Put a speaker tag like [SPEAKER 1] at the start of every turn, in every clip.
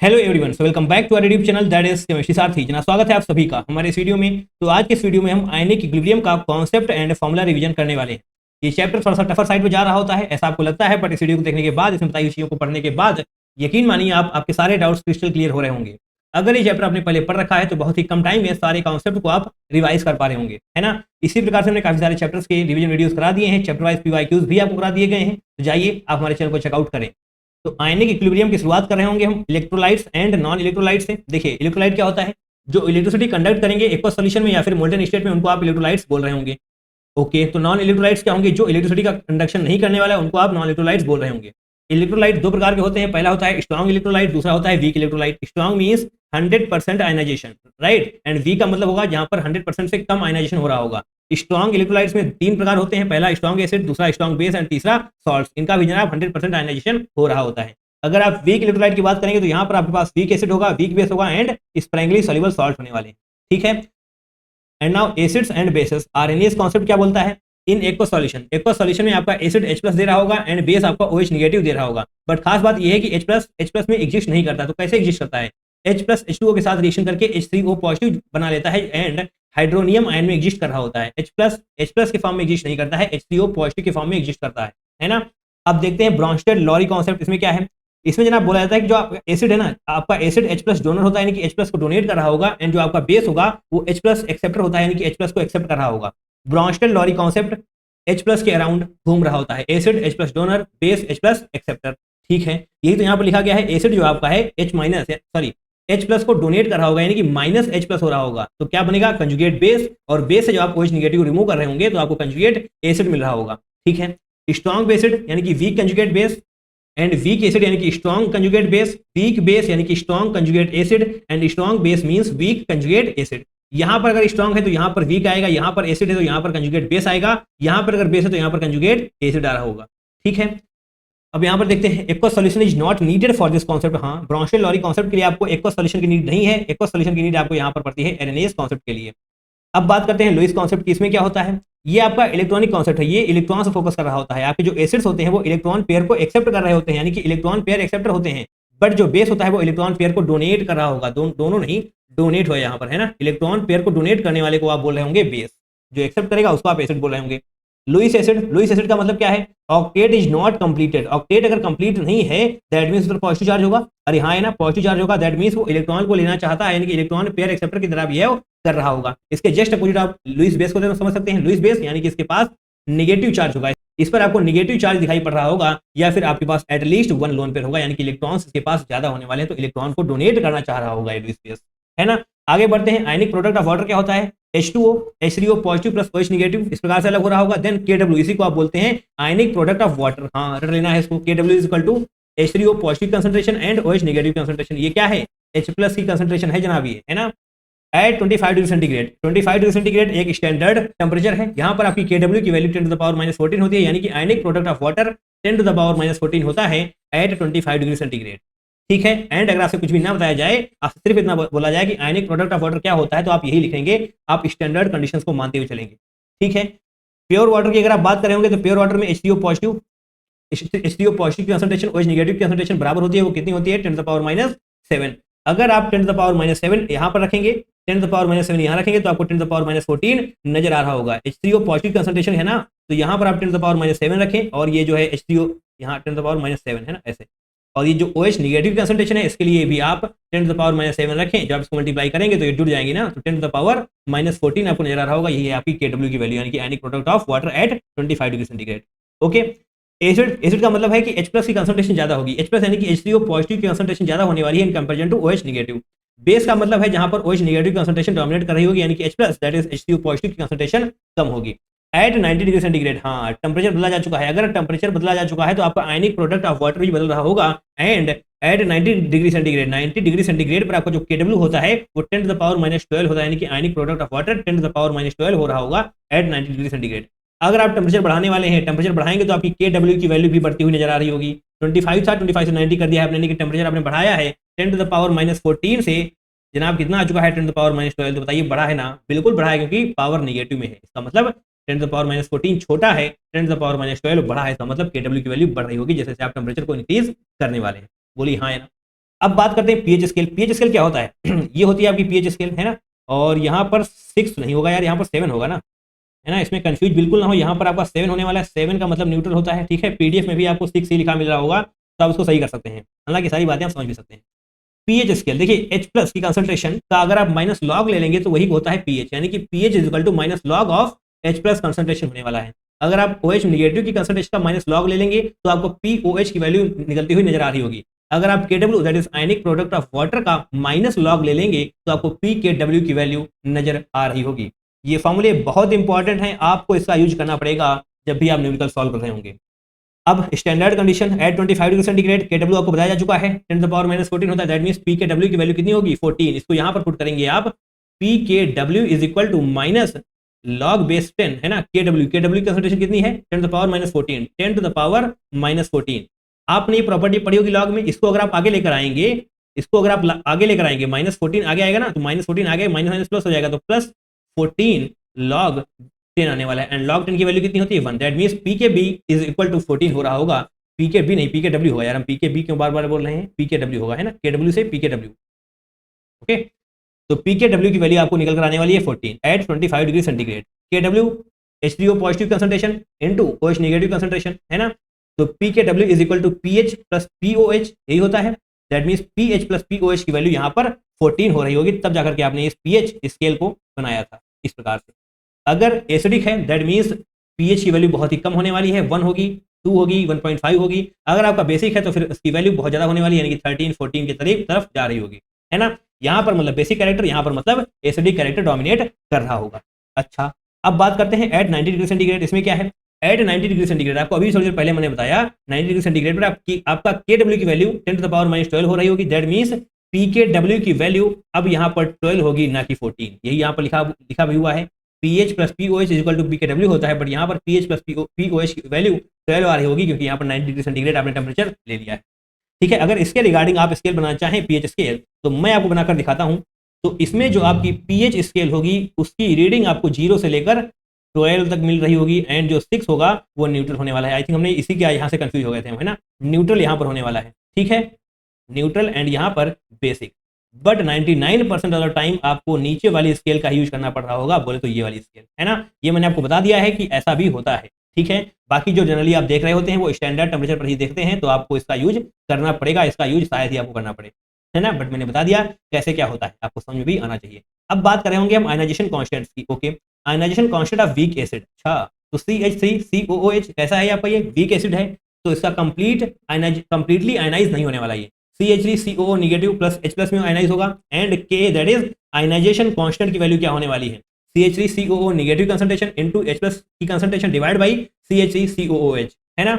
[SPEAKER 1] Hello everyone, so welcome back to our YouTube channel that is chemistry Saathi. जना स्वागत है आप सभी का हमारे इस वीडियो में। तो आज के इस वीडियो में हम आयनिक इक्विलिब्रियम का कॉन्सेप्ट एंड फॉर्मूला रिवीजन करने वाले हैं। ये चैप्टर थोड़ा सा टफर साइड में जा रहा होता है, ऐसा आपको लगता है, बट इस वीडियो को देखने के बाद, इसमें बताई चीजों को पढ़ने के बाद यकीन मानिए आपके सारे डाउट्स क्रिस्टल क्लियर हो रहे होंगे। अगर ये चैप्टर आपने पहले पढ़ रखा है तो बहुत ही कम टाइम में सारे कॉन्सेप्ट को आप रिवाइज कर पा रहे होंगे, है ना। इसी प्रकार से हमने काफी सारे चैप्टर्स के रिवीजन वीडियोस करा दिए हैं, चैप्टर वाइज पीवाईक्यूज भी आपको करा दिए गए हैं। तो जाइए आप हमारे चैनल को चेकआउट करें। तो आयनिक इक्विलिब्रियम की शुरुआत कर रहे होंगे हम इलेक्ट्रोलाइट्स एंड नॉन इलेक्ट्रोलाइट से। देखिए इलेक्ट्रोलाइट क्या होता है, जो इलेक्ट्रिसिटी कंडक्ट करेंगे एक्वस सॉल्यूशन में या फिर मोल्टन स्टेट में, उनको आप इलेक्ट्रोलाइट्स बोल रहे होंगे। ओके, तो नॉन इलेक्ट्रोलाइट्स क्या होंगे, जो इलेक्ट्रिसिटी का कंडक्शन नहीं करने वाला है, उनको आप नॉन इलेक्ट्रोलाइट्स बोल रहे होंगे। इलेक्ट्रोलाइट दो प्रकार के होते हैं, पहला होता है स्ट्रॉन्ग इलेक्ट्रोलाइट, दूसरा होता है weak electrolyte. Strong means 100% ionization, right, and weak का मतलब होगा जहां पर 100% से कम आयनाइजेशन हो रहा होगा। स्ट्रॉन्ग इलेक्ट्रोलाइट्स में तीन प्रकार होते हैं, पहला स्ट्रॉन्ग एसिड, दूसरा स्ट्रॉन्ग बेस एंड तीसरा सॉल्ट। इनका भी जनाब 100% आयनाइजेशन हो रहा होता है। अगर आप वीक इलेक्ट्रोलाइट की बात करेंगे तो यहाँ पर आपके पास वीक एसिड होगा, वीक बेस होगा एंड स्प्रैंगली सॉल्युबल सॉल्ट होने वाले हैं, ठीक है। And now acids and bases, RNS concept क्या बोलता है, in aqueous solution, aqueous solution में आपका एसिड H+ दे रहा होगा एंड बेस आपका OH नेगेटिव दे रहा होगा। बट खास बात यह है कि H+ में एग्जिस्ट नहीं करता। तो कैसे एग्जिस्ट करता है, H+ H2O के साथ रिएक्शन करके H3O पॉजिटिव बना लेता है एंड हाइड्रोनियम आयन में एग्जिस्ट कर रहा होता है। H+ के फॉर्म में एग्जिस्ट नहीं करता है, H3O पॉजिटिव के फॉर्म में एग्जिस्ट करता है ना। अब देखते हैं ब्रॉन्स्टेड लॉरी कॉन्सेप्ट, इसमें क्या है। इसमें जनाब बोला जाता है कि जो आपका एसिड है ना, आपका एसिड H+ डोनर होता है, यानी कि H+ को डोनेट कर रहा होगा, एंड जो आपका बेस होगा वो H+ एक्सेप्टर होता है, यानी कि H+ को एक्सेप्ट कर रहा होगा। ब्रॉन्स्टेड लॉरी कॉन्सेप्ट H+ के अराउंड घूम रहा होता है, acid H+ donor, base H+ acceptor, ठीक है। यही तो यहाँ पर लिखा गया है, एसिड जो आपका है H+ को डोनेट कर रहा होगा, यानी कि -H+ हो रहा होगा, तो क्या बनेगा, कंजुगेट बेस, और बेस से जब आप OH नेगेटिव रिमूव कर रहे होंगे तो आपको कंजुगेट एसिड मिल रहा होगा, ठीक है। स्ट्रॉन्ग बेसिड यानी कि weak conjugate base, and weak acid यानी कि strong conjugate base, weak base यानी कि strong conjugate acid, and strong base means weak conjugate acid. यहां पर अगर स्ट्रॉन्ग है तो यहां पर वीक आएगा, यहां पर एसिड है तो यहां पर कंजुगेट बेस आएगा, यहां पर अगर बेस है तो यहां पर कंजुगेट एसिड आ रहा होगा, ठीक है। अब यहां पर देखते हैं, aqueous solution is not needed for this concept. हाँ, ब्रॉन्स्टेड लॉरी कॉन्सेप्ट के लिए आपको एक्वस सॉल्यूशन की नीड नहीं है, एक्वस सॉल्यूशन की नीड आपको यहां पर पड़ती है एरेनेस कॉन्सेप्ट के लिए। अब बात करते हैं लुईस कॉन्सेप्ट की, इसमें क्या होता है, ये आपका इलेक्ट्रॉनिक कॉन्सेप्ट है, ये इलेक्ट्रॉन से फोकस कर रहा होता है। आपके जो एसिड्स होते हैं वो इलेक्ट्रॉन पेयर को एक्सेप्ट कर रहे होते हैं, यानी कि इलेक्ट्रॉन पेयर एक्सेप्टर होते हैं, बट जो बेस होता है वो इलेक्ट्रॉन पेयर को डोनेट कर रहा होगा। दोनों नहीं, डोनेट हो यहाँ पर, है ना। इलेक्ट्रॉन पेयर को डोनेट करने वाले को आप बोल रहे होंगे बेस, जो एक्सेप्ट करेगा उसको आप एसिड बोल रहे होंगे। लुईस एसिड का मतलब क्या है, octet is not completed. Octet अगर कंप्लीट नहीं है दैट मींस उधर पॉजिटिव चार्ज होगा, अरे हाँ है ना, पॉजिटिव चार्ज होगा, दैट मींस वो इलेक्ट्रॉन को लेना चाहता है, यानी कि इलेक्ट्रॉन पेयर एक्सेप्टर की तरह भी है वो कर रहा होगा। इसके जस्ट अपोजिट आप लुईस बेस को समझ सकते हैं। लुईस बेस यानी कि इसके पास नेगेटिव चार्ज होगा, इस पर आपको नेगेटिव चार्ज दिखाई पड़ रहा होगा, या फिर आपके पास एटलीस्ट 1 लोन पेयर होगा, यानी कि इलेक्ट्रॉन्स इसके पास ज्यादा होने वाले हैं, तो इलेक्ट्रॉन को डोनेट करना चाह रहा होगा लुईस बेस, है ना। आगे बढ़ते हैं, आयनिक प्रोडक्ट ऑफ वाटर क्या होता है, H2O H3O positive plus OH negative, इस प्रकार से अलग हो रहा होगा। देन KW, इसी को आप बोलते हैं आयनिक प्रोडक्ट ऑफ वाटर। हाँ, रट लेना है इसको, KW is equal to H3O positive concentration and OH negative concentration. ये क्या है, H+ की कंसंट्रेशन है जनाब, ये है ना। At 25 degree centigrade, 25 degree centigrade एक स्टैंडर्ड टेम्परेचर है। यहाँ पर आपकी KW की वैल्यू 10⁻⁻14 होती है, यानी कि आयनिक प्रोडक्ट ऑफ वाटर 10⁻⁻14 होता है एट 25 डिग्री सेंटीग्रेड, ठीक है। एंड अगर आपसे कुछ भी ना बताया जाए, आपसे सिर्फ इतना बोला जाए कि आयनिक प्रोडक्ट ऑफ वाटर क्या होता है, तो आप यही लिखेंगे, आप स्टैंडर्ड कंडीशंस को मानते हुए चलेंगे, ठीक है। प्योर वाटर की अगर आप बात करें होंगे तो प्योर वाटर में H3O पॉजिटिव की कंसंट्रेशन OH नेगेटिव की कंसंट्रेशन बराबर होती है, वो कितनी होती है, 10⁻⁻7। अगर आप 10⁻⁻7 यहाँ पर रखेंगे, 10⁻⁻7 यहाँ रखेंगे, तो आपको 10⁻⁻14 नजर आ रहा होगा। H3O पॉजिटिव कंसंट्रेशन है ना, तो यहाँ पर आप 10⁻⁻7 रखें, और ये जो है H3O यहाँ 10⁻�7 है ना, ऐसे। और ये जो OH नेगेटिव कंसंट्रेशन है, इसके लिए भी आप 10⁻⁷ रखें, जब आप इसको मल्टीप्लाई करेंगे तो ये जुड़ जाएंगे ना, तो 10⁻⁻14 आपको नजर आ रहा होगा, यही है आपकी KW की वैल्यू, यानी कि ionic product of water at 25 degree centigrade. Okay, acid का मतलब है कि H+ की कंसंट्रेशन ज्यादा होगी, H+ यानी कि H3O पॉजिटिव की कंसंट्रेशन ज्यादा होने वाली है in comparison to OH negative. Base का मतलब है जहां पर OH नेगेटिव कंसंट्रेशन डोमिनेट कर रही होगी, यानी कि H+ that is H3O positive की कंसंट्रेशन कम होगी। एट 90 डिग्री सेंटीग्रेड, हाँ टेम्परेचर बदला जा चुका है। अगर टेम्परेचर बदला जा चुका है तो आपका आयनिक प्रोडक्ट ऑफ वाटर भी बदल रहा होगा, and at 90 degree centigrade, 90 degree centigrade पर आपका जो KW होता है वो 10⁻⁻12 होता है, यानी कि आयनिक प्रोडक्ट ऑफ वाटर 10⁻⁻12 हो रहा होगा एट 90 डिग्री सेंटीग्रेड। अगर आप टेम्परेचर बढ़ाने वाले हैं, टेम्परेचर बढ़ाएंगे तो आपकी KW की वैल्यू भी बढ़ती हुई नजर आ रही होगी। 25 था, 25 से 90 कर दिया है आपने, यानी कि टेम्परेचर आपने बढ़ाया है 10⁻⁻14 से, जनाब कितना आ चुका है 10⁻⁻12, तो बताइए बढ़ा है ना, बिल्कुल बढ़ा है, क्योंकि पावर नेगेटिव में है, इसका मतलब 10⁻⁻14 छोटा है, 10⁻⁻12 बड़ा है, इसका मतलब KW की वैल्यू बढ़ रही होगी जैसे जैसे आप टेम्परेचर को इंक्रीज करने वाले हैं। बोलिए हाँ है ना। अब बात करते हैं पीएच स्केल। पीएच स्केल क्या होता है? ये होती है आपकी पीएच स्केल, है ना। और यहाँ पर 6 नहीं होगा यार, यहाँ पर 7 होगा ना, है ना। इसमें कंफ्यूज बिल्कुल ना हो, यहाँ पर आपका 7 होने वाला है। 7 का मतलब न्यूट्रल होता है, ठीक है। पीडीएफ में भी आपको 6 ही लिखा मिल रहा होगा, तो आप उसको सही कर सकते हैं। हालांकि सारी बातें आप समझ भी सकते हैं। पीएच स्केल देखिए, H प्लस की कंसंट्रेशन का अगर आप माइनस लॉग ले लेंगे तो वही होता है पीएच, यानी कि pH is equal to minus log of H plus concentration होने वाला है। अगर आप OH नेगेटिव की कंसंट्रेशन का माइनस लॉग ले लेंगे तो आपको POH की वैल्यू निकलती हुई नजर आ रही होगी। अगर आप KW that is ionic product of water का माइनस लॉग ले लेंगे तो आपको PKW की वैल्यू नजर आ रही होगी। ये फॉर्मूले बहुत इंपॉर्टेंट हैं, आपको इसका यूज करना पड़ेगा जब भी आप न्यूमेरिकल सॉल्व कर रहे होंगे। अब standard condition at 25 degree centigrade, केडब्ल्यू आपको बताया जा चुका है, 10 टू द पावर -14 होता है। दैट मींस PKW की वैल्यू कितनी होगी? 14। इसको यहां पर पुट करेंगे आप, PKW is equal to minus log base 10, है ना। KW की कंसंट्रेशन कितनी है? 10 to the power -14, 10 to the power -14। आपने ये प्रॉपर्टी पढ़ी होगी लॉग में, इसको अगर आप आगे लेकर आएंगे, इसको अगर आप आगे लेकर आएंगे, -14 आगे आएगा ना, तो -14 आगे माइनस प्लस हो जाएगा, तो +14 लॉग 10 आने वाला है। एंड लॉग 10 की वैल्यू कितनी होती है? 1। That means PKB is equal to 14 हो रहा होगा। PKB नहीं, PKW होगा यार, हम PKB क्यों बार बार बोल रहे हैं? PKW होगा, है ना। KW से PKW, ओके। तो PKW की वैल्यू आपको निकल कर आने वाली है 14 at 25 degree centigrade. KW H3O positive concentration into OH negative concentration, है ना। तो PKW is equal to PH plus POH, यही होता है। That means PH plus POH की वैल्यू यहाँ पर 14 हो रही होगी, तब जाकर के आपने इस pH स्केल को बनाया था इस प्रकार से। अगर एसिडिक है दैट मींस pH की वैल्यू बहुत ही कम होने वाली है, 1 होगी, 2 होगी, 1.5 होगी। अगर आपका बेसिक है तो फिर उसकी वैल्यू बहुत ज्यादा होने वाली है, यानी कि 13 14 के तरफ जा रही होगी, है ना। यहाँ पर मतलब बेसिक कैरेक्टर, यहाँ पर मतलब एसिडिक कैरेक्टर डोमिनेट कर रहा होगा। अच्छा, अब बात करते हैं एट 90 डिग्री सेंटीग्रेड। इसमें क्या है? एट 90 डिग्री सेंटीग्रेड, आपको अभी थोड़ी देर पहले मैंने बताया 90 डिग्री सेंटीग्रेड पर आपका KW की वैल्यू 10 टू द पावर -12 हो रही होगी। दैट मींस PKW की वैल्यू अब यहाँ पर 12 होगी, ना कि 14। यही यहाँ पर लिखा भी हुआ है। PH plus POH is equal to PKW होता है, बट यहाँ पर PH प्लस POH की वैल्यू 12 आ रही होगी, क्योंकि यहाँ पर 90 डिग्री सेंटीग्रेड आपने टेम्परेचर ले लिया है, ठीक है। अगर इसके रिगार्डिंग आप स्केल बनाना चाहें पीएच स्केल, तो मैं आपको बनाकर दिखाता हूं। तो इसमें जो आपकी पीएच स्केल होगी उसकी रीडिंग आपको 0 से लेकर 12 तक मिल रही होगी, एंड जो 6 होगा वो न्यूट्रल होने वाला है। आई थिंक हमने इसी के यहाँ से कंफ्यूज हो गए थे, है ना। न्यूट्रल यहाँ पर होने वाला है, ठीक है, न्यूट्रल एंड यहाँ पर basic. But 99% of the time आपको नीचे वाली स्केल का यूज करना पड़ रहा होगा, बोले तो ये वाली स्केल, है ना। ये मैंने आपको बता दिया है कि ऐसा भी होता है, ठीक है। बाकी जो जनरली आप देख रहे होते हैं वो स्टैंडर्ड टेम्परेचर पर ही देखते हैं, तो आपको इसका यूज करना पड़ेगा, इसका यूज शायद ही आपको करना पड़े, है ना। बट मैंने बता दिया कैसे क्या होता है, आपको समझ में भी आना चाहिए। अब बात कर रहे होंगे हम आयनाइजेशन कांस्टेंट्स की, okay. Ionization constant of weak acid, अच्छा, तो CH3COOH कैसा है आपका? ये वीक एसिड है, तो इसका कंप्लीटली आयनाइज नहीं होने वाला। ये CH3COO negative plus H plus में आयनाइज होगा, and K that is ionization constant की वैल्यू क्या होने वाली है? CH3COO negative concentration into H plus की कंसंट्रेशन डिवाइड बाई CH3COOH, है ना।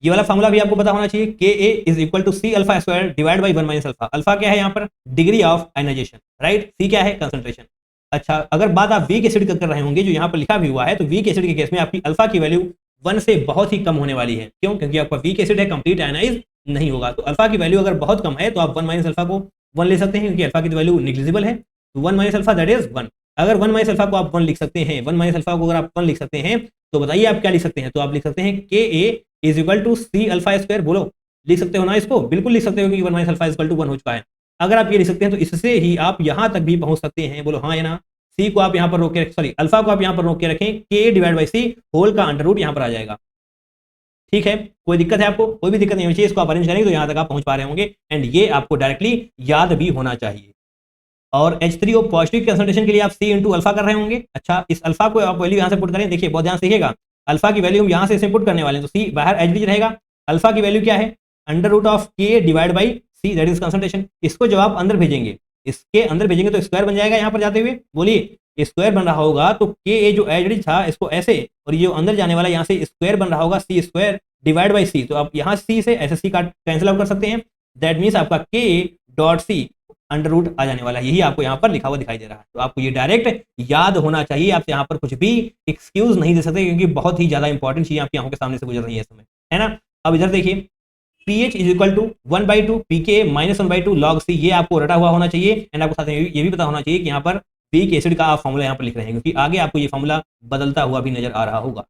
[SPEAKER 1] ये वाला फॉर्मूला भी आपको पता होना चाहिए, Ka is equal to C alpha square divide by 1 minus alpha. Alpha क्या है यहाँ पर? Degree of ionization, right. C क्या है? कंसंट्रेशन। अच्छा, अगर बात आप वीक एसिड कर रहे होंगे, जो यहाँ पर लिखा भी हुआ है, तो वीक एसिड के केस में आपकी अल्फा की वैल्यू 1 से बहुत ही कम होने वाली है। क्यों? क्योंकि आपका वीक एसिड है, कंप्लीट आयनाइज नहीं होगा। तो अल्फा की वैल्यू अगर बहुत कम है तो आप 1 माइनस अल्फा को 1 ले सकते हैं, क्योंकि अल्फा की वैल्यू निग्लिजिबल है। तो 1 माइनस अल्फा दैट इज 1। अगर 1 माइनस अल्फा को आप 1 लिख सकते हैं, 1 माइनस अल्फा को अगर आप 1 लिख सकते हैं, तो बताइए आप क्या लिख सकते हैं? तो आप लिख सकते हैं Ka is equal to C alpha square. बोलो, लिख सकते हो ना इसको? बिल्कुल लिख सकते हो, क्योंकि 1 minus alpha is equal to 1 हो चुका है। अगर आप ये लिख सकते हैं तो इससे ही आप यहाँ तक भी पहुंच सकते हैं। बोलो हाँ या ना। C को आप यहाँ पर रोक के, सॉरी, अल्फा को आप यहाँ पर रोक के रखें, K divide by C whole का अंडर रूट यहाँ पर आ जाएगा, ठीक है। कोई दिक्कत है आपको? कोई भी दिक्कत नहीं होनी चाहिए। इसको आप अरेंज करेंगे तो यहाँ तक आप पहुंच पा रहे होंगे, एंड ये आपको डायरेक्टली याद भी होना चाहिए। और H3O पॉजिटिव कंसंट्रेशन के लिए आप C इंटू अल्फा कर रहे होंगे। अच्छा, इस अल्फा को आप वैल्यू यहाँ से पुट करें, देखिए बहुत ध्यान से देखिएगा। अल्फा की वैल्यू हम यहाँ से पुट करने वाले हैं, तो C बाहर एच डी रहेगा। अल्फा की वैल्यू क्या है? Under root of K divide by C that is concentration. इसको जब आप अंदर भेजेंगे, इसके अंदर भेजेंगे तो स्क्वायर बन जाएगा यहाँ पर जाते हुए। बोलिए, स्क्वायर बन रहा होगा तो Ka जो एच था इसको ऐसे, और ये अंदर जाने वाला यहाँ से स्क्वायर बन रहा होगा, C square divide by C। तो आप यहाँ C से ऐसे C का कैंसिल आउट कर सकते हैं। दैट मीन्स आपका K dot C under root आ जाने वाला है। यही आपको यहाँ पर लिखा हुआ दिखाई दे रहा है। तो आपको ये डायरेक्ट याद होना चाहिए। आपसे यहाँ पर कुछ भी एक्सक्यूज नहीं दे सकते, क्योंकि बहुत ही ज्यादा इंपॉर्टेंट चीज आपकी आंखों के सामने से गुजर रही है इस समय, है ना। अब इधर देखिए, pH is equal to 1/2 pK minus 1/2 log C। ये आपको रटा हुआ होना चाहिए, एंड आपको साथ में ये भी पता होना चाहिए कि यहाँ पर वीक एसिड का आप फॉर्मूला यहाँ पर लिख रहे हैं, क्योंकि आगे आपको ये फॉर्मूला बदलता हुआ भी नजर आ रहा होगा,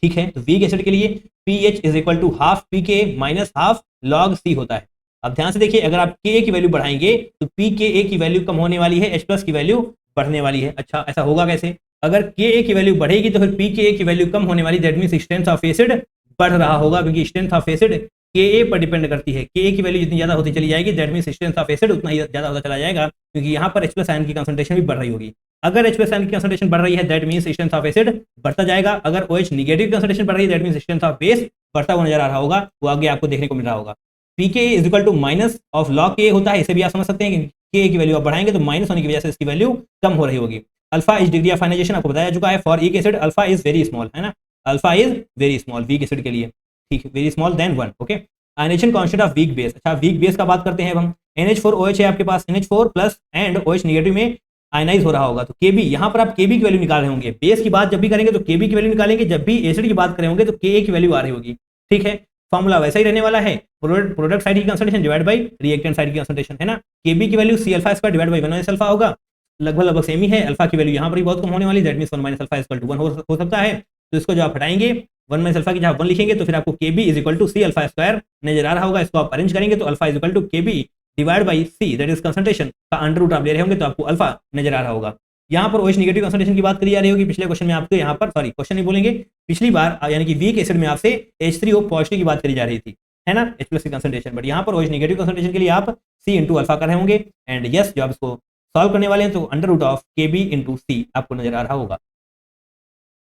[SPEAKER 1] ठीक है। तो वीक एसिड के लिए pH is equal to half pK minus half log C होता है। अब ध्यान से देखिए, अगर आप Ka की वैल्यू बढ़ाएंगे तो pKa की वैल्यू कम होने वाली है, H+ की वैल्यू बढ़ने वाली है। अच्छा, ऐसा होगा कैसे? अगर Ka की वैल्यू बढ़ेगी तो फिर pKa की वैल्यू कम होने वाली, that means strength of acid बढ़ रहा होगा, क्योंकि स्ट्रेंथ ऑफ एसिड Ka पर डिपेंड करती है। Ka की वैल्यू जितनी ज्यादा होती चली जाएगी, that means strength of acid उतना ही ज्यादा होता चला जाएगा, क्योंकि यहाँ पर H+ आयन की कंसंट्रेशन भी बढ़ रही होगी। अगर H+ आयन की कंसंट्रेशन बढ़ रही है, that means strength of acid बढ़ता जाएगा। अगर OH नेगेटिव कंसंट्रेशन बढ़ रही है, that means strength of base बढ़ता हुआ नजर आ रहा होगा, वो आगे आपको देखने को मिल रहा होगा। pKa is equal to minus of log K होता है, इसे भी आप समझ सकते हैं कि Ka की वैल्यू आप बढ़ाएंगे तो माइनस होने की वजह से इसकी वैल्यू कम हो रही होगी। Alpha is degree of ionization आपको बताया चुका है for weak acid, alpha is very small, है ना, alpha is very small weak acid के लिए, ठीक है, very small than 1। Okay, ionization constant of weak base. अच्छा, वीक बेस का बात करते हैं अब हम। NH4OH है आपके पास, NH4 plus and OH negative में आयनाइज हो रहा होगा, तो Kb, यहाँ पर आप Kb की वैल्यू निकाल रहे होंगे। बेस की बात जब भी करेंगे तो Kb की वैल्यू निकालेंगे, जब भी एसिड की बात करें होंगे तो Ka की वैल्यू आ रही होगी, ठीक है। फॉर्मूला वैसा ही रहने वाला है, प्रोडक्ट साइड की concentration divide by reactant side की कंसंट्रेशन, है ना। Kb की value C alpha square divide by 1 alpha होगा, लगभग सेम ही है। अल्फा की वैल्यू यहाँ पर भी बहुत कम होने वाली, that means 1 minus alpha equal to 1 हो सकता है। तो इसको जो आप हटाएंगे, 1 माइनस अल्फा की जहाँ 1 लिखेंगे तो फिर आपको Kb is equal to C alpha square नजर आ रहा होगा। इसको आप अरेंज करेंगे तो alpha is equal to Kb divide by C, that is concentration का अंडर रूट आप ले रहे होंगे, तो आपको अल्फा नजर आ रहा होगा। यहाँ पर OH नेगेटिव कंसंट्रेशन की बात करी जा रही होगी। पिछले क्वेश्चन में आपको यहाँ पर, सॉरी क्वेश्चन नहीं बोलेंगे, पिछली बार यानी कि वीक एसिड में आपसे H3O पॉजिटिव की बात करी जा रही थी, है ना, H+ की कंसंट्रेशन, बट यहाँ पर OH नेगेटिव कंसंट्रेशन के लिए आप C इंटू अल्फा कर रहे होंगे। एंड यस, जब इसको सॉल्व करने वाले हैं तो under root of Kb into C आपको नजर आ रहा होगा।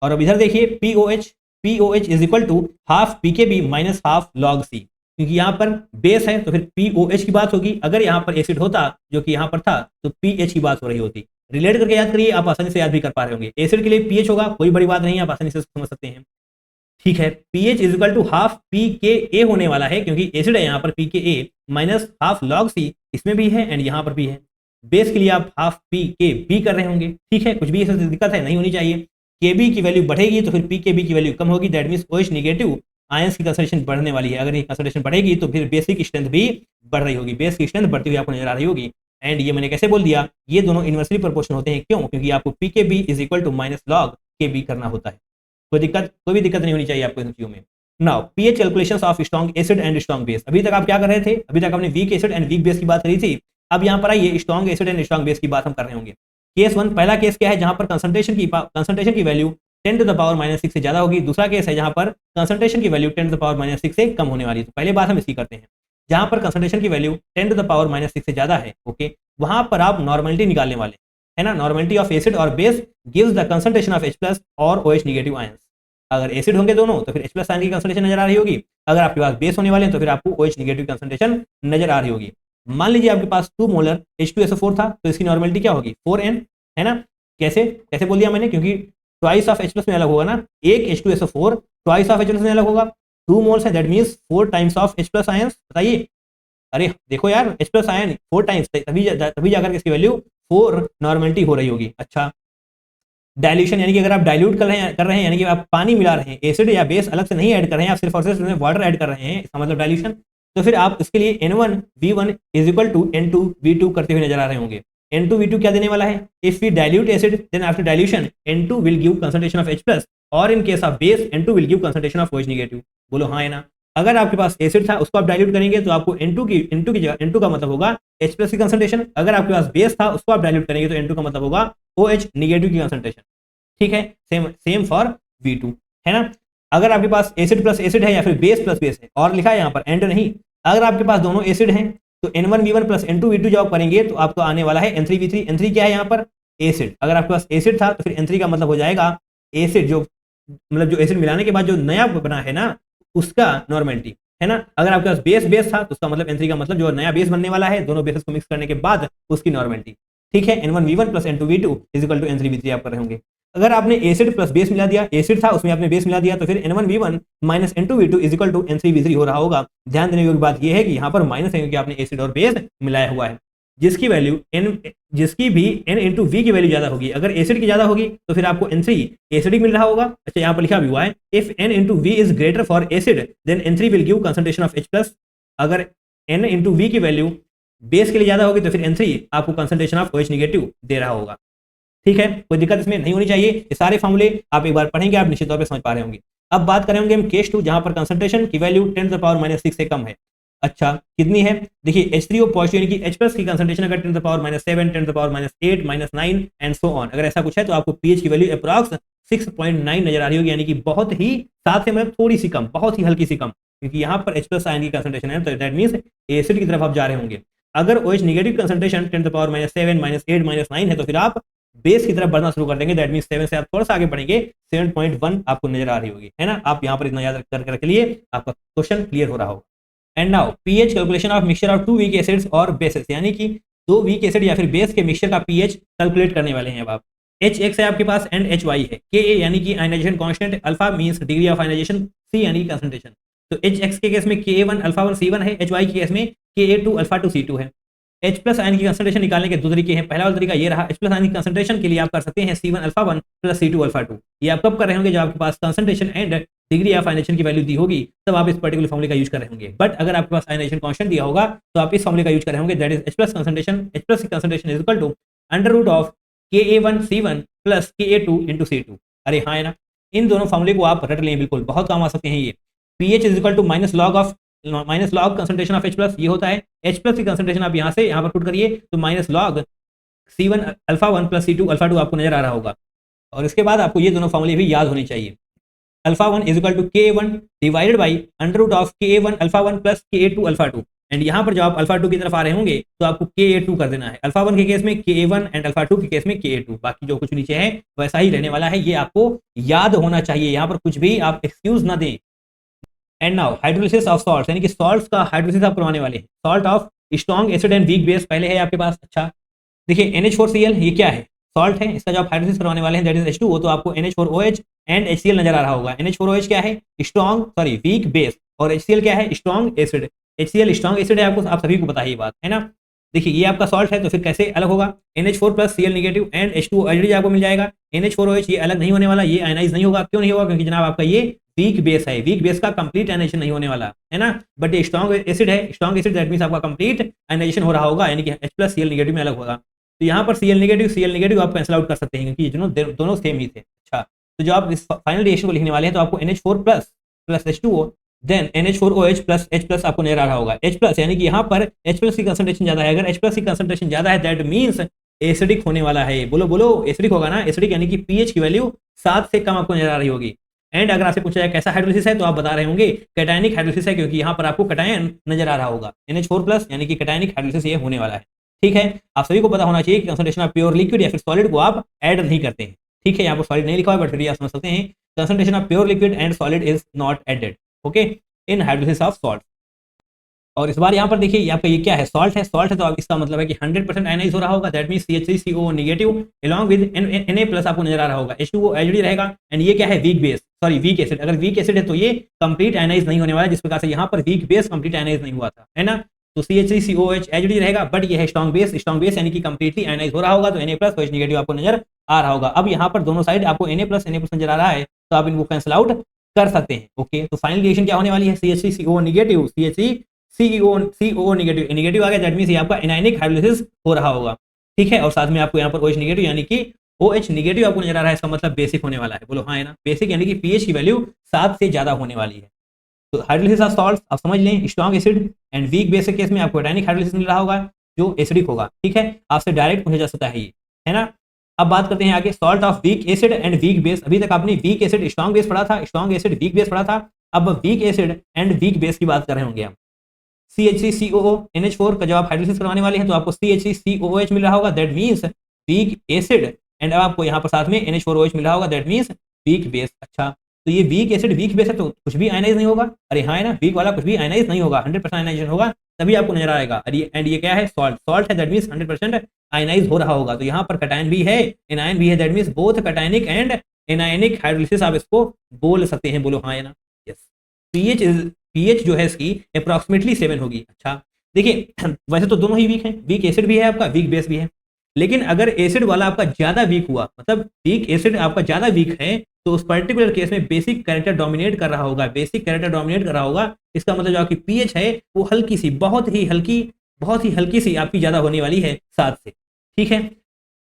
[SPEAKER 1] और अब इधर देखिए, POH is equal to half PKb minus half log C, क्योंकि यहाँ पर बेस है तो फिर POH की बात होगी। अगर यहाँ पर एसिड होता जो कि यहाँ पर था तो PH की बात हो रही होती। रिलेट करके याद करिए, आप आसानी से याद भी कर पा रहे होंगे। एसिड के लिए pH होगा, कोई बड़ी बात नहीं है, आप आसानी से समझ सकते हैं, ठीक है। pH is equal to half pKa होने वाला है, क्योंकि एसिड है यहाँ पर pKa minus half log C, इसमें भी है एंड यहाँ पर भी है। बेस के लिए आप हाफ pKb कर रहे होंगे, ठीक है, कुछ भी ऐसी दिक्कत है नहीं होनी चाहिए। Kb की वैल्यू बढ़ेगी तो फिर pKb की वैल्यू कम होगी, that means OH negative ions की कंसंट्रेशन बढ़ने वाली है। अगर ये कंसंट्रेशन बढ़ेगी तो फिर बेसिक स्ट्रेंथ भी बढ़ रही होगी, बेस की स्ट्रेंथ बढ़ती हुई आपको नजर आ रही होगी। एंड ये मैंने कैसे बोल दिया, ये दोनों इनवर्सली प्रोपोर्शनल होते हैं, क्यों? क्योंकि आपको pKb is equal to minus log Kb करना होता है। कोई भी दिक्कत नहीं होनी चाहिए आपको इन चीजों में। Now pH calculations of strong acid and strong base. अभी तक आप क्या कर रहे थे? अभी तक आपने week acid and weak base की बात करी थी। अब यहाँ पर आइए strong acid and strong base की बात हम कर रहे होंगे। केस 1, पहला केस क्या है, जहां पर कंसंट्रेशन की value 10 to the power minus 6 से ज्यादा होगी। दूसरा केस है जहां पर कंसंट्रेशन की value 10 to the power minus 6 से कम होने वाली है। तो पहले बात हम इसकी करते हैं, जहां पर कंसंट्रेशन की value 10 to the power minus 6 से ज्यादा है, ओके, वहां पर आप नॉर्मलिटी निकालने वाले, है ना। नॉर्मलिटी ऑफ एसिड और base gives the concentration of H+ और OH नेगेटिव आयंस। अगर एसिड होंगे दोनों तो फिर H+ आयन की कंसंट्रेशन नजर आ रही होगी। अगर आपके पास बेस होने वाले हैं तो फिर आपको OH नेगेटिव कंसंट्रेशन नजर आ रही होगी। मान लीजिए आपके पास 2 मोलर H2SO4 था, तो इसकी नॉर्मलिटी क्या होगी? 4N, है ना। कैसे बोल दिया मैंने? क्योंकि ट्वाइस ऑफ H+ में अलग होगा ना, एक H2SO4 ट्वाइस ऑफ H+ में अलग होगा। 2 मोल्स है, that means 4 times of H+ ions. बताइए, अरे देखो यार, H+ आयन 4 टाइम्स, तभी जाकर इसकी वैल्यू 4 नॉर्मलिटी हो रही होगी। अच्छा, डाइल्यूशन, यानी कि अगर आप डाइल्यूट कर रहे हैं यानी कि आप पानी मिला रहे हैं, एसिड या बेस अलग से नहीं ऐड कर रहे हैं, आप सिर्फ और सिर्फ वाटर ऐड कर रहे हैं, इसका मतलब डाइल्यूशन। तो फिर आप इसके लिए N1V1 is equal to N2V2 करते हुए नजर आ रहे होंगे। N2V2 क्या देने वाला है? If we dilute acid then after dilution N2 will give concentration of H+ और in case of base N2 will give concentration of OH negative. बोलो हाँ है ना। अगर आपके पास एसिड था, उसको आप डाइल्यूट करेंगे तो आपको N2 की जगह, N2 का मतलब होगा H+ की कंसंट्रेशन। अगर आपके पास बेस था, उसको आप डाइल्यूट करेंगे तो N2 का मतलब होगा OH नेगेटिव की कंसंट्रेशन, ठीक है। सेम फॉर V2, है ना। अगर आपके पास एसिड प्लस एसिड है या फिर बेस प्लस बेस है, और लिखा है यहाँ पर एंड नहीं, अगर आपके पास दोनों एसिड हैं तो N1V1 प्लस N2V2 जब आप करेंगे तो आपको आने वाला है N3V3। N3 क्या है यहाँ पर? एसिड। अगर आपके पास एसिड था तो फिर N3 का मतलब हो जाएगा एसिड, जो मतलब जो एसिड मिलाने के बाद जो नया बना है ना, उसका नॉर्मलिटी, है ना। अगर आपके पास बेस था तो उसका मतलब N3 का मतलब जो नया बेस बनने वाला है, दोनों बेसेस को मिक्स करने के बाद उसकी नॉर्मलिटी, ठीक है। N1V1 plus N2V2 is equal to N3V3 आप कर रहे होंगे। अगर आपने एसिड प्लस बेस मिला दिया, एसिड था उसमें आपने बेस मिला दिया, तो फिर N1V1 minus N2V2 is equal to N3V3 हो रहा होगा। ध्यान देने योग्य बात यह है कि यहाँ पर माइनस है क्योंकि आपने एसिड और बेस मिलाया हुआ है। जिसकी भी N इंटू V की वैल्यू ज्यादा होगी, अगर एसिड की ज्यादा होगी तो फिर आपको N3 एसिडिक मिल रहा होगा। अच्छा, यहाँ पर लिखा भी हुआ है if N into V is greater for acid then N3 will give concentration of H+। अगर N इंटू V की वैल्यू बेस के लिए ज्यादा होगी तो फिर N3 आपको कंसंट्रेशन ऑफ OH नेगेटिव दे रहा होगा, ठीक है। कोई दिक्कत इसमें नहीं होनी चाहिए। ये सारे फॉर्मूले आप एक बार पढ़ेंगे, आप निश्चित तौर पे समझ पा रहे होंगे। अब बात करेंगे हम केस 2, जहां पर कंसंट्रेशन की value 10 to the power minus 6 से कम है। अच्छा कितनी है, देखिए H3O पॉजिटिव यानी कि H+ की कंसंट्रेशन अगर 10 to the power -7, 10 to the power -8, -9 and so on, अगर ऐसा कुछ है तो आपको पीएच की वैल्यू अप्रॉक्स 6.9 नजर आ रही होगी, यानी कि बहुत ही साथ से मतलब थोड़ी सी कम, बहुत ही हल्की सी कम, क्योंकि यहाँ पर H+ आयन की कंसंट्रेशन है, तो दैट मींस एसिड की तरफ आप जा रहे होंगे। अगर OH negative concentration 10 to the power -7, -8, -9 है तो फिर आप बेस की तरफ बढ़ना शुरू कर देंगे, दैट मींस 7 से आप थोड़ा सा आगे बढ़ेंगे, 7.1 आपको नजर आ रही होगी, है ना। आप यहाँ पर इतना याद करके रख लिए, आपका क्वेश्चन क्लियर हो रहा होगा। And now pH calculation of mixture of 2 weak acids और बेसेस, यानी कि 2 वीक एसिड या फिर बेस के मिक्सचर का पीएच कैलकुलेट करने वाले हैं अब आप। H है आपके पास एंड HY है, Ka यानी कि ionization constant, alpha means degree of ionization, C यानी कि कंसंट्रेशन। तो Hx के केस में Ka1 अल्फा 1 C1 है, HY के केस में Ka2 अल्फा 2 C2 है। H+ आयन की कंसंट्रेशन निकालने के दो तरीके हैं। पहला वाला तरीका ये रहा, H+ आयन की कंसंट्रेशन के लिए आप कर सकते हैं C1 alpha 1 plus C2 alpha 2। ये आप कब कर रहे होंगे, जब आपके पास concentration and degree of ionization की वैल्यू दी होगी, तब आप इस पर्टिकुलर फॉर्मूले का यूज कर रहे होंगे। बट अगर आपके पास आयनाइजेशन कांस्टेंट दिया होगा तो आप इस फॉर्मूले का यूज कर रहे होंगे, that is H+ concentration, H+ की concentration is equal to under root of Ka1 C1 plus Ka2 into C2। अरे हाँ है ना, इन दोनों फॉर्मूले को आप रट लें, बिल्कुल बहुत काम आ सकते हैं ये। PH is equal to minus log concentration of H+ ये होता है। H+ की कंसंट्रेशन आप यहाँ से यहाँ पर पुट करिए तो minus log C1 alpha 1 plus C2 alpha 2 आपको नजर आ रहा होगा। और इसके बाद आपको ये दोनों फॉर्मूले भी याद होने चाहिए। Alpha 1 is equal to Ka1 divided by under root of Ka1 alpha 1 plus Ka2 alpha 2। And यहाँ पर जब आप अल्फा 2 की तरफ आ रहे होंगे तो आपको Ka2 कर देना है। अल्फा 1 के केस में Ka1 एंड अल्फा 2 के केस में Ka2, बाकी जो कुछ नीचे है वैसा ही रहने वाला है, ये आपको याद होना चाहिए, यहाँ पर कुछ भी आप एक्सक्यूज ना दें। And now hydrolysis of salts, यानी कि सॉल्ट्स का हाइड्रोलिसिस आप करवाने वाले हैं। Salt of strong acid and weak base पहले है आपके पास। अच्छा देखिए NH4Cl ये क्या है, सॉल्ट है, इसका जो आप हाइड्रोलिसिस करवाने वाले हैं दैट इज H2O, तो आपको NH4OH एंड HCl नजर आ रहा होगा। NH4OH क्या है, वीक बेस, और HCl क्या है, strong acid. HCl strong acid है, आपको आप सभी को पता है ये बात, है ना। देखिए ये आपका सॉल्ट है, तो फिर कैसे अलग होगा, NH4 plus Cl negative and H2O already आपको मिल जाएगा। NH4OH ये अलग नहीं होने वाला, ये आयनाइज नहीं होगा। क्यों नहीं होगा, क्योंकि जनाब आपका ये वीक बेस है, वीक बेस का कंप्लीट आयनाइजेशन नहीं होने वाला है ना। बट ये स्ट्रॉन्ग एसिड है, स्ट्रॉन्ग एसिड दैट मींस आपका कंप्लीट आयनाइजेशन हो रहा होगा, यानी कि H+Cl नेगेटिव में अलग होगा। तो यहाँ पर Cl नेगेटिव आप कैंसिल आउट कर सकते हैं, क्योंकि ये दोनों सेम ही थे। अच्छा तो जो आप इस फाइनल रिएक्शन को लिखने वाले हैं तो आपको NH4 plus H2O then NH4OH plus H+ आपको नजर आ रहा होगा। H+ यानी कि यहाँ पर H+ की कंसंट्रेशन ज्यादा है, अगर H+ की कंसंट्रेशन ज्यादा है दैट मींस एसिडिक होने वाला है। बोलो बोलो एसिडिक होगा ना, एसिडिक यानी कि पीएच की वैल्यू 7 से कम आपको नजर आ रही होगी। एंड अगर आपसे पूछा जाए कैसा हाइड्रोलिसिस है तो आप बता रहे होंगे कैटायनिक हाइड्रोलिसिस है, क्योंकि यहाँ पर आपको कैटायन नजर आ रहा होगा। NH4+ यानी कि कैटायनिक हाइड्रोलिसिस ये होने वाला है। ठीक है, आप सभी को पता होना चाहिए कि कंसंट्रेशन ऑफ प्योर लिक्विड या फिर सॉलिड को आप ऐड नहीं करते हैं। ठीक है, यहाँ पर सॉलिड नहीं लिखा है, बट फिर आप समझ सकते हैं concentration of pure liquid and solid is not added, okay, in hydrolysis of salt. और इस बार यहाँ पर देखिए आपका ये क्या है, सॉल्ट है, तो अब इसका मतलब है कि 100% आयनाइज हो रहा होगा, that means CH3CO negative along with Na+ आपको नजर आ रहा होगा। H2O एचडी रहेगा। एंड ये क्या है, वीक एसिड। अगर वीक एसिड है तो ये कंप्लीट आयनाइज नहीं होने वाला, जिस प्रकार से यहाँ पर वीक बेस कंप्लीट आयनाइज नहीं हुआ था, है ना। तो CH3COH एचडी रहेगा, बट ये है स्ट्रॉन्ग बेस यानी कि कंप्लीटली आयनाइज हो रहा होगा, तो Na+ OH नेगेटिव आपको नजर आ रहा होगा। अब यहाँ पर दोनों साइड आपको Na+ नजर आ रहा है, तो आप इनको कैंसिल आउट कर सकते हैं। ओके, तो फाइनल रिएक्शन क्या होने वाली है, CH3CO नेगेटिव CH3CO नेगेटिव आ गया, दैट मींस ये आपका एनायनिक हाइड्रोलिसिस हो रहा होगा। ठीक है, और साथ में आपको यहाँ पर OH नेगेटिव यानी कि OH नेगेटिव आपको नजर आ रहा है, इसका मतलब बेसिक होने वाला है। बोलो हाँ है ना, बेसिक यानी कि पीएच की वैल्यू 7 से ज्यादा होने वाली है। तो हाइड्रोलिसिस ऑफ सॉल्ट्स आप समझ लें, strong acid and weak base के केस में आपको एनायनिक हाइड्रोलिसिस मिल रहा होगा जो एसिडिक होगा। ठीक है, आपसे डायरेक्ट पूछा जा सकता है ये, है ना। अब बात करते हैं आगे salt of weak acid and weak base. अभी तक आपने वीक एसिड स्ट्रॉन्ग बेस पढ़ा था, स्ट्रॉन्ग एसिड वीक बेस पढ़ा था। अब week acid and weak base की बात कर रहे होंगे हम। CH3COO NH4 का जब आप हाइड्रोलिसिस करवाने वाले हैं तो आपको CH3COOH मिल रहा होगा, that means week acid. And अब आपको यहाँ पर साथ में NH4OH मिल रहा होगा, दैट मींस वीक बेस। अच्छा तो ये वीक एसिड वीक बेस है तो कुछ भी आयनाइज नहीं होगा। अरे हाँ है ना, वीक वाला कुछ भी आयनाइज नहीं होगा, 100% आयनाइजेशन होगा तभी आपको नजर आएगा। एंड ये क्या है, सॉल्ट है, दैट मींस 100% आयनाइज हो रहा होगा। तो यहाँ पर कैटायन भी है, एनायन भी है, that means both cationic and anionic hydrolysis आप इसको बोल सकते हैं। बोलो हाँ है ना, यस। पीएच जो है इसकी अप्रॉक्सीमेटली 7 होगी। अच्छा देखिए वैसे तो दोनों ही वीक हैं, वीक एसिड भी है आपका, वीक बेस भी है। लेकिन अगर एसिड वाला आपका ज्यादा वीक हुआ, मतलब वीक एसिड आपका ज्यादा वीक है, तो उस पर्टिकुलर केस में बेसिक कैरेक्टर डोमिनेट कर रहा होगा, इसका मतलब जो आपकी पीएच है वो हल्की सी, बहुत ही हल्की सी आपकी ज्यादा होने वाली है 7 से। ठीक है,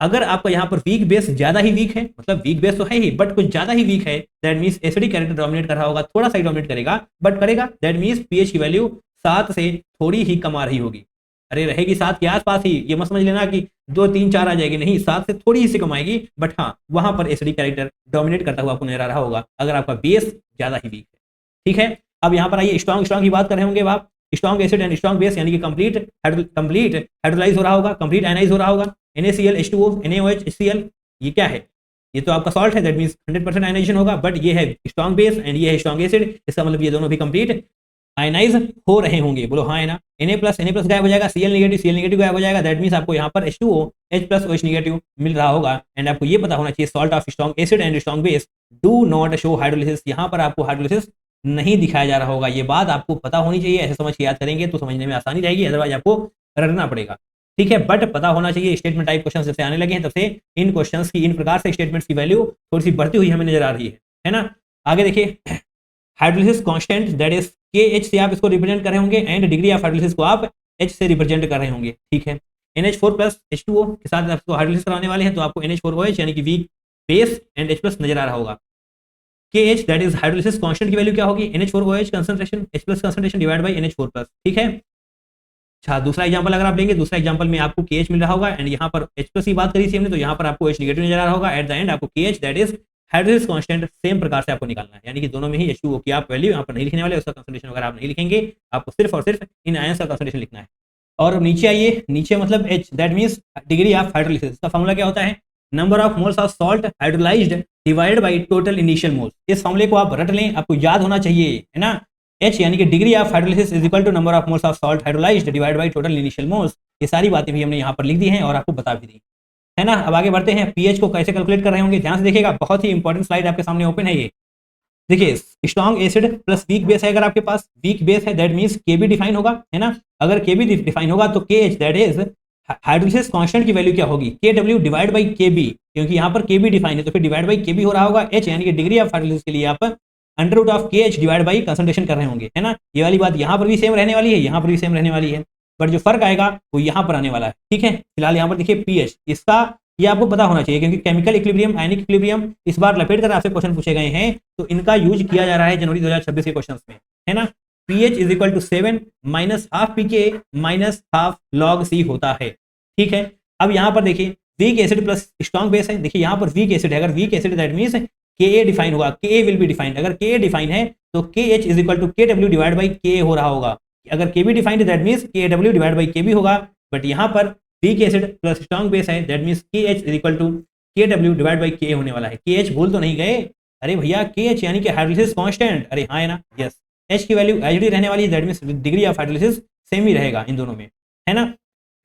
[SPEAKER 1] अगर आपका यहाँ पर वीक बेस ज्यादा ही वीक है, मतलब वीक बेस तो है ही बट कुछ ज्यादा ही वीक है, that means acidic character dominate कर रहा होगा, थोड़ा सा ही डोमिनेट करेगा बट करेगा, दैट मींस पीएच की वैल्यू 7 से थोड़ी ही कम आ रही होगी। अरे रहेगी 7 के आसपास ही, ये मत समझ लेना कि 2 3 4 आ जाएगी, नहीं 7 से थोड़ी ही से कम आएगी, बट हाँ वहां पर एसिडिक कैरेक्टर डोमिनेट करता हुआ आपको नजर आ रहा होगा अगर आपका बेस ज्यादा ही वीक है। ठीक है, अब यहाँ पर आइए स्ट्रॉन्ग स्ट्रॉन्ग की बात कर रहे होंगे आप। Strong acid and strong base यानी कि कंप्लीट हाइड्रोलाइज हो रहा होगा, कंप्लीट आयनाइज हो रहा होगा। NaCl H2O NaOH HCl, ये क्या है? ये तो आपका सॉल्ट है, दैट मींस 100% आयनाइजेशन होगा, बट ये है स्ट्रॉन्ग बेस एंड ये है स्ट्रॉन्ग एसिड, इसका मतलब ये दोनों भी कंप्लीट आयनाइज हो रहे होंगे। बोलो हाँ है ना। Na+ गायब हो जाएगा, Cl नेगेटिव गायब हो जाएगा, दैट मींस आपको यहाँ पर H2O H+ OH नेगेटिव मिल रहा होगा। एंड आपको ये पता होना चाहिए salt of strong acid and strong base do not show hydrolysis, यहाँ पर आपको हाइड्रोलिसिस नहीं दिखाया जा रहा होगा। ये बात आपको पता होनी चाहिए, ऐसे समझ के याद करेंगे तो समझने में आसानी रहेगी, अदरवाइज आपको रटना पड़ेगा। ठीक है, बट पता होना चाहिए। स्टेटमेंट टाइप क्वेश्चन जब से आने लगे हैं तब से इन क्वेश्चंस की इन प्रकार से स्टेटमेंट्स की वैल्यू थोड़ी सी बढ़ती हुई हमें नजर आ रही है ना। आगे देखिए, hydrolysis constant that is KH से आप इसको रिप्रेजेंट कर रहे होंगे एंड डिग्री ऑफ हाइड्रोलिसिस को आप H से रिप्रेजेंट कर रहे होंगे। ठीक है, NH4+ H2O के साथ आपको हाइड्रोलिसिस कराने वाले हैं तो आपको NH4OH यानी कि वीक बेस एंड H+ नजर आ रहा होगा। KH that is hydrolysis constant की वैल्यू क्या होगी? NH4OH concentration H+ concentration divide by NH4+। ठीक है, अच्छा दूसरा एग्जांपल अगर आप लेंगे, दूसरा एग्जांपल में आपको KH मिल रहा होगा एंड यहाँ पर H+ की बात करी थी हमने, तो यहाँ पर आपको H नेगेटिव नजर आ रहा होगा। एट द एंड आपको KH that is hydrolysis constant same प्रकार से आपको निकालना है, यानी कि दोनों में ही H2O की आप वैल्यू यहाँ पर नहीं लिखने वाले, उसका कंसंट्रेशन वगैरह आप नहीं लिखेंगे, आपको सिर्फ और सिर्फ इन आयंस का कंसंट्रेशन लिखना है। और नीचे आइए, नीचे मतलब H that means degree of hydrolysis, इसका फॉर्मूला क्या होता है? Number of moles of salt hydrolysed divided by total initial moles. इस फॉर्मूले को आप रट लें, आपको याद होना चाहिए, है ना। H यानी कि degree of hydrolysis is equal to number of moles of salt hydrolysed divided by total initial moles. ये सारी बातें भी हमने यहाँ पर लिख दी हैं और आपको बता भी दी है ना। अब आगे बढ़ते हैं, पीएच को कैसे कैलकुलेट कर रहे होंगे, ध्यान से देखिएगा, बहुत ही इंपॉर्टेंट स्लाइड आपके सामने ओपन है। ये देखिए, strong acid plus weak base है, अगर आपके पास वीक बेस है दैट मींस Kb डिफाइन होगा, है ना। अगर Kb डिफाइन होगा तो KH that is hydrolysis constant की वैल्यू क्या होगी? Kw डिवाइड बाई Kb, क्योंकि यहाँ पर Kb डिफाइन है तो फिर डिवाइड बाई Kb हो रहा होगा। H यानी कि डिग्री ऑफ हाइड्रोलिसिस के लिए आप under root of KH divide by concentration कर रहे होंगे, है ना। ये वाली बात यहाँ पर भी सेम रहने वाली है, यहाँ पर भी सेम रहने वाली है, बट जो फर्क आएगा वो यहाँ पर आने वाला है। ठीक है, फिलहाल यहाँ पर देखिए पीएच, इसका ये आपको पता होना चाहिए क्योंकि केमिकल इक्विलिब्रियम, आयनिक इक्विलिब्रियम इस बार लपेट कर आपसे क्वेश्चन पूछे गए हैं, तो इनका यूज किया जा रहा है जनवरी 2026 के क्वेश्चंस में, है ना। pH is equal to 7 minus half pK minus half log C होता है। ठीक है, अब यहाँ पर देखिए weak acid plus strong base है, देखिए यहाँ पर वीक एसिड है, अगर weak acid that means Ka define होगा, Ka विल बी डिफाइंड, अगर Ka डिफाइन है तो KH is equal to Kw divide by Ka हो रहा होगा। अगर Kb डिफाइंड है that means Kw divide by Kb होगा, बट यहाँ पर weak acid plus strong base है that means KH is equal to Kw divide by Ka होने वाला है। KH बोल तो नहीं गए, अरे भैया KH यानी कि हाइड्रोलिसिस कांस्टेंट, अरे हाँ है ना, यस। H की वैल्यू एचडी रहने वाली है that means degree of hydrolysis same ही रहेगा इन दोनों में, है ना।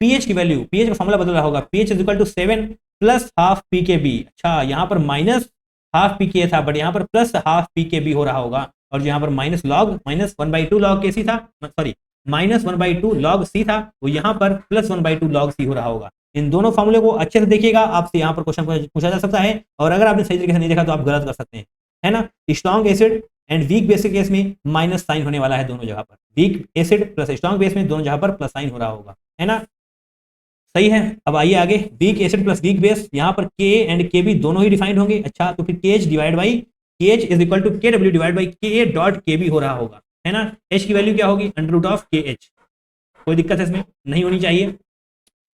[SPEAKER 1] pH की वैल्यू, pH का फॉर्मूला बदल रहा होगा, pH is equal to 7 plus half pKb। अच्छा, यहाँ पर माइनस हाफ pK था बट यहाँ पर प्लस हाफ pKb हो रहा होगा, और जो यहाँ पर माइनस 1/2 log Kc था, सॉरी -1/2 log C था, वो यहाँ पर +1/2 log C हो रहा होगा। इन दोनों फॉर्मूले को अच्छे से देखिएगा, आपसे यहाँ पर क्वेश्चन पूछा जा सकता है, और अगर आपने सही तरीके से नहीं देखा तो आप गलत कर सकते हैं, है ना। Strong acid and weak base के केस में माइनस साइन होने वाला है दोनों जगह पर, weak acid plus strong base में दोनों जगह पर प्लस साइन हो रहा होगा, है ना। सही है, अब आइए आगे, week acid plus weak base, यहाँ पर Ka एंड Kb दोनों ही डिफाइंड होंगे। अच्छा, तो फिर KH divide by KH is equal to Kw divide by Ka dot Kb हो रहा होगा, है ना। H की वैल्यू क्या होगी? अंडर रूट ऑफ KH, कोई दिक्कत है इसमें नहीं होनी चाहिए।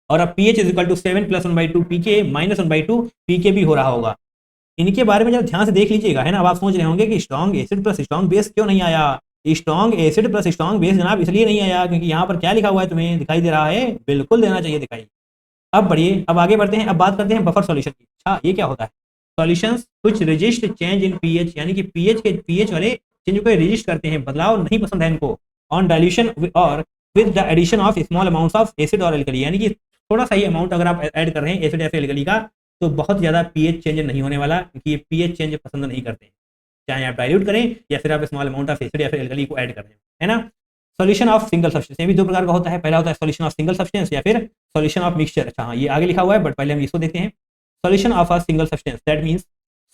[SPEAKER 1] और अब pH is equal to 7 + 1/2 pK minus 1/2 pKb हो रहा होगा। इनके बारे में जब ध्यान से देख लीजिएगा, है ना। अब आप सोच रहे होंगे कि strong acid plus strong base क्यों नहीं आया? Strong acid plus strong base जनाब इसलिए नहीं आया क्योंकि यहाँ पर क्या लिखा हुआ है, तुम्हें दिखाई दे रहा है, बिल्कुल देना चाहिए दिखाई। अब बढ़िए, अब आगे बढ़ते हैं, अब बात करते हैं बफर सॉल्यूशन की। अच्छा, ये क्या होता है? Solutions which resist change in pH, यानी कि pH वाले चेंज को रेजिस्ट करते हैं, बदलाव नहीं पसंद है इनको, ऑन डाइल्यूशन और with the addition of small amounts of acid और एल्कली, यानी कि थोड़ा सा ही अमाउंट अगर आप ऐड कर रहे हैं एसिड या फिर एल्कली का, तो बहुत ज़्यादा pH चेंज नहीं होने वाला, क्योंकि ये pH चेंज पसंद नहीं करते हैं, चाहे आप डाइल्यूट करें या फिर आप स्मॉल अमाउंट ऑफ एसिड या फिर एल्कली को ऐड कर रहे हैं, है ना। सॉल्यूशन ऑफ सिंगल सब्सटेंस, ये भी दो प्रकार का होता है, पहला होता है सॉल्यूशन ऑफ सिंगल सब्सटेंस या फिर सॉल्यूशन ऑफ मिक्सचर। अच्छा हाँ, ये आगे लिखा हुआ है बट पहले हम इसको देखते हैं। Solution of a single substance that means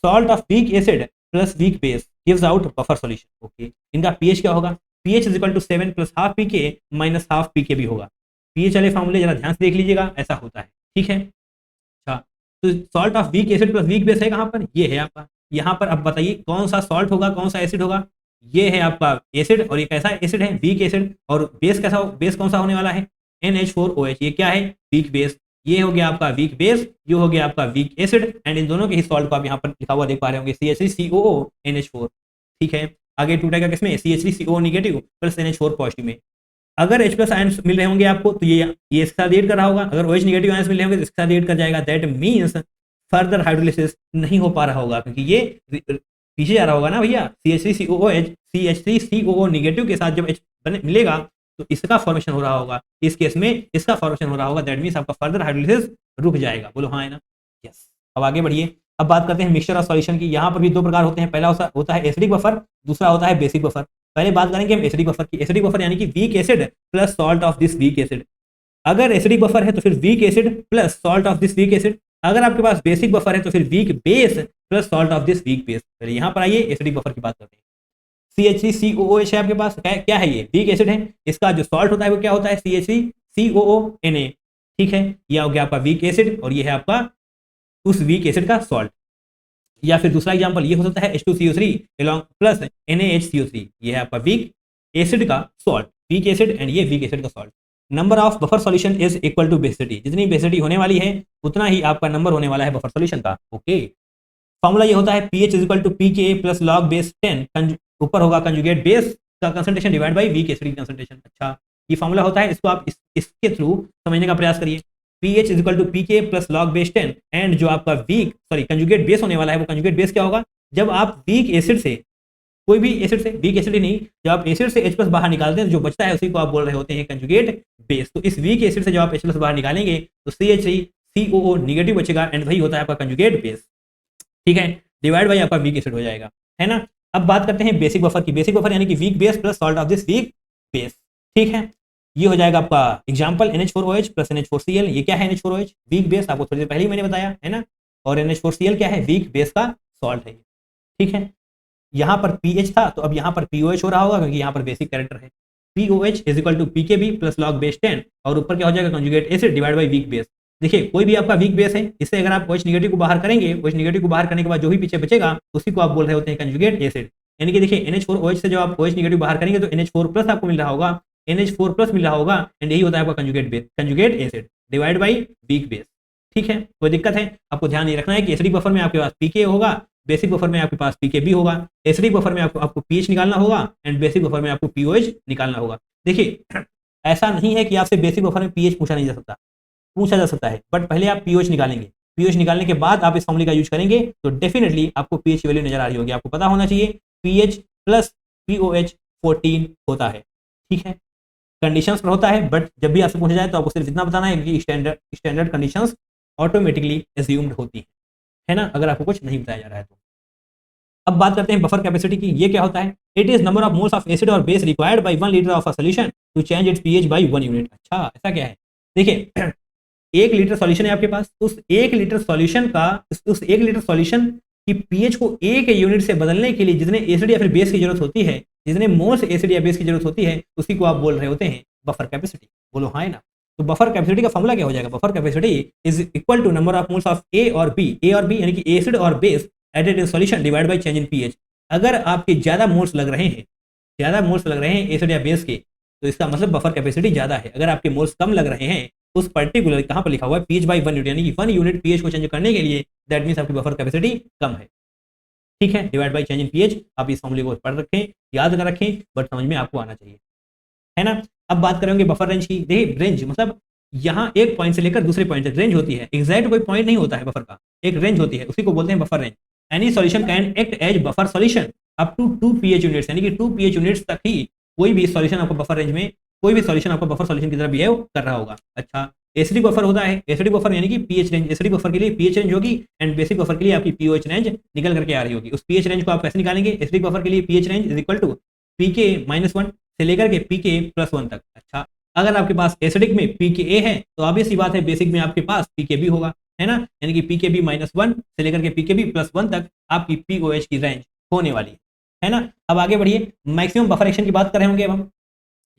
[SPEAKER 1] salt of weak acid plus weak base gives out buffer solution. Okay, इनका pH क्या होगा? pH is equal to 7 plus half pK minus half pKb होगा। pH वाले फॉर्मूले जरा ध्यान से देख लीजिएगा, ऐसा होता है, ठीक है। अच्छा, तो salt of weak acid plus weak base है कहाँ पर? ये है आपका, यहाँ पर। अब बताइए कौन सा सॉल्ट होगा, कौन सा एसिड होगा? ये है आपका एसिड और ये कैसा एसिड है, वीक एसिड। और बेस कैसा, बेस कौन सा होने वाला है, NH4OH। ये क्या है, वीक बेस। ये हो गया आपका वीक बेस, ये हो गया आपका वीक एसिड। एंड इन दोनों के ही सॉल्ट को आप यहाँ पर लिखा हुआ देख पा रहे होंगे, CH3COO NH4। ठीक है, आगे टूटेगा किसमें, CH3CO negative plus NH4 positive में। अगर H प्लस आयंस मिल रहे होंगे आपको तो ये इसके साथ रिएक्ट कर रहा होगा। अगर OH नेगेटिव आयंस मिल रहे होंगे तो इसके साथ रिएक्ट कर जाएगा। दैट मीन्स फर्दर हाइड्रोलिसिस नहीं हो पा रहा होगा, क्योंकि ये पीछे जा रहा होगा ना भैया। CH3COO नेगेटिव के साथ जब H मिलेगा तो इसका फॉर्मेशन हो रहा होगा, इस केस में इसका फॉर्मेशन हो रहा होगा। दैट मीन्स आपका फर्दर हाइड्रोलिसिस रुक जाएगा। बोलो हाँ है ना, यस। अब आगे बढ़िए, अब बात करते हैं मिक्सचर ऑफ सॉल्यूशन की। यहाँ पर भी दो प्रकार होते हैं, पहला होता है एसिडिक बफर, दूसरा होता है बेसिक बफर। पहले बात करेंगे हम एसिडिक बफर की। एसिडिक बफर यानी कि week acid plus salt of this weak acid. अगर एसिडिक बफर है तो फिर week acid plus salt of this weak acid. अगर आपके पास बेसिक बफर है तो फिर weak base plus salt of this weak base. पहले यहाँ पर आइए एसिडिक बफर की बात करते हैं। CH3COOH है आपके पास, क्या है, ये वीक एसिड है। इसका जो सॉल्ट होता है वो क्या होता है, CH3COONA। ठीक है, यह हो गया आपका वीक एसिड और ये है आपका उस वीक एसिड का सॉल्ट। या फिर दूसरा एग्जांपल ये हो सकता है H2CO3 along प्लस NaHCO3। ये है आपका वीक एसिड का सॉल्ट, वीक एसिड एंड ये वीक एसिड का salt. Number of buffer solution is equal to basicity. जितनी बेसिसिटी होने वाली है उतना ही आपका नंबर होने वाला है बफर सॉल्यूशन का। ओके, फॉर्मूला ये होता है pH is equal to pKa plus log base 10। ऊपर होगा कंजुगेट बेस का concentration divide by weak acid concentration. अच्छा, ये फॉर्मूला होता है, इसको आप इसके थ्रू समझने का प्रयास करिए। pH is equal to pKa plus log base 10 and जो आपका कंजुगेट बेस होने वाला है वो कंजुगेट बेस क्या होगा, जब आप वीक एसिड से, कोई भी एसिड से, वीक एसिड ही नहीं, जब आप एसिड से H+ बाहर निकालते हैं तो जो बचता है उसी को आप बोल रहे होते हैं कंजुगेट बेस। तो इस वीक एसिड से जब आप H+ बाहर निकालेंगे तो CH3COO नेगेटिव बचेगा एंड वही होता है आपका कंजुगेट बेस। ठीक है, डिवाइड बाई आपका वीक एसिड हो जाएगा, है ना। अब बात करते हैं बेसिक बफर की। बेसिक बफर यानी कि weak base plus salt of this weak base. ठीक है, ये हो जाएगा आपका एग्जांपल NH4OH प्लस NH4Cl। ये क्या है NH4OH, वीक बेस, आपको थोड़ी देर पहले ही मैंने बताया है ना। और NH4Cl क्या है, वीक बेस का सॉल्ट है। ठीक है, यहाँ पर pH था तो अब यहाँ पर POH हो रहा होगा क्योंकि यहाँ पर बेसिक कैरेक्टर है। POH is equal to PKB plus log base 10 और ऊपर क्या हो जाएगा conjugate acid divide by weak base. देखिए, कोई भी आपका वीक बेस है, इससे अगर आप OH नेगेटिव को बाहर करेंगे, OH नेगेटिव को बाहर करने के बाद जो भी पीछे बचेगा उसी को आप बोल रहे होते हैं कंजुगेट एसिड। यानी कि देखिए NH4OH से जब आप OH नेगेटिव बाहर करेंगे तो NH4 प्लस आपको मिल रहा होगा, NH4 प्लस मिल रहा होगा एंड यही होता है आपका conjugate base, conjugate acid divide by weak base. ठीक है, कोई दिक्कत है, आपको ध्यान ये रखना है कि एसिडिक बफर में आपके पास pK होगा, बेसिक बफर में आपके पास pKb होगा। एसिडिक बफर में आपको pH निकालना होगा एंड बेसिक बफर में आपको POH निकालना होगा। देखिए, ऐसा नहीं है कि आपसे बेसिक बफर में pH पूछा नहीं जा सकता, पूछा जा सकता है, बट पहले आप POH निकालेंगे। POH निकालने के बाद आप इस फॉर्मूले का यूज करेंगे तो डेफिनेटली आपको pH की वैल्यू नजर आ रही होगी। आपको पता होना चाहिए pH प्लस POH 14 होता है। ठीक है, कंडीशंस पर होता है, बट जब भी आपसे पूछा जाए तो आपको सिर्फ इतना बताना है कि स्टैंडर्ड कंडीशंस ऑटोमेटिकली एज्यूम्ड होती है ना, अगर आपको कुछ नहीं बताया जा रहा है तो। अब बात करते हैं बफर कैपेसिटी की। ये क्या होता है, it is number of moles of acid और base required by 1 litre of a solution to change its pH by 1 unit. अच्छा, ऐसा क्या है, देखिए 1 लीटर सॉल्यूशन है आपके पास, उस 1 लीटर सॉल्यूशन का, उस 1 लीटर सॉल्यूशन की pH को 1 यूनिट से बदलने के लिए जितने एसिड या फिर बेस की जरूरत होती है, जितने मोल्स एसिड या बेस की जरूरत होती है, उसी को आप बोल रहे होते हैं बफर कैपेसिटी। बोलो हाँ है ना। तो बफर कैपेसिटी का फॉर्मूला क्या हो जाएगा, buffer capacity is equal to number of moles of A और B यानी कि एसिड और base added in solution divide by change in pH। अगर आपके ज्यादा मोल्स लग रहे हैं एसिड या बेस के, तो इसका मतलब बफर कैपेसिटी ज्यादा है। अगर आपके मोल्स कम लग रहे हैं, उस पर्टिकुलर कहां पर लिखा हुआ है pH बाय 1 यूनिट, यानी कि 1 यूनिट pH को चेंज करने के लिए, दैट मींस आपकी बफर कैपेसिटी कम है। ठीक है, divide by change in pH। आप इस फॉर्मूले को पढ़ रखें, याद कर रखें, बट समझ में आपको आना चाहिए, है ना। अब बात करेंगे बफर रेंज की। देखिए रेंज मतलब यहाँ एक पॉइंट से लेकर दूसरे पॉइंट तक रेंज होती है। एग्जैक्ट कोई पॉइंट नहीं होता है बफर का, एक रेंज होती है, उसी को बोलते हैं buffer range. Any solution can act as buffer solution up to 2 pH units, यानी कि 2 pH यूनिट्स तक ही कोई भी सॉल्यूशन आपको बफर रेंज में, कोई भी सॉल्यूशन आपको बफर सॉल्यूशन की तरह बिहेव कर रहा होगा। अच्छा, एसिडिक बफर होता है, एसिडिक बफर यानी कि pH रेंज, एसिडिक बफर के लिए pH रेंज होगी एंड बेसिक बफर के लिए आपकी pOH रेंज निकल करके आ रही होगी। उस pH रेंज को आप कैसे निकालेंगे, एसिडिक बफर के लिए pH range is equal to pK -1 से लेकर के pK +1 तक। अच्छा, अगर आपके पास एसिडिक में pKa है तो ऑब्वियस सी बात है बेसिक में आपके पास pKb होगा, है ना, यानी कि pKb -1 से लेकर के pKb +1 तक आपकी POH की रेंज होने वाली है ना। अब आगे बढ़िए, मैक्सिमम बफर एक्शन की बात कर रहे होंगे अब हम।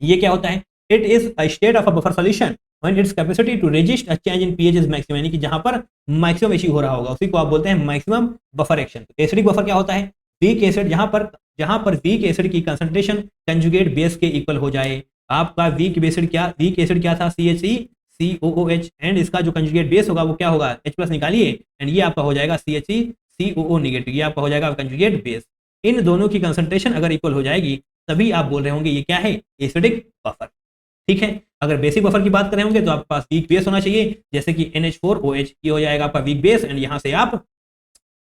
[SPEAKER 1] ये क्या होता है, it is a state of a buffer solution when its capacity to resist a change in pH is maximum, यानी कि जहां पर मैक्सिमम इश्यू हो रहा होगा उसी को आप बोलते हैं maximum buffer action. Acidic buffer क्या होता है, वीक एसिड, जहां पर जहां पर वीक एसिड की कंसंट्रेशन कंजुगेट बेस के इक्वल हो जाए। आपका वीक एसिड क्या था, CHCCOOH, एंड इसका जो कंजुगेट बेस होगा वो क्या होगा, H+ निकालिए, एंड ये आपका हो जाएगा CHCCOO नेगेटिव, ये आपका हो जाएगा कंजुगेट बेस। इन दोनों की कंसंट्रेशन अगर इक्वल हो जाएगी तभी आप बोल रहे होंगे ये क्या है, एसिडिक बफर। ठीक है, अगर बेसिक बफर की बात कर रहे होंगे तो आपके पास वीक बेस होना चाहिए, जैसे कि NH4OH, ये हो जाएगा आपका वीक बेस, एंड यहाँ से आप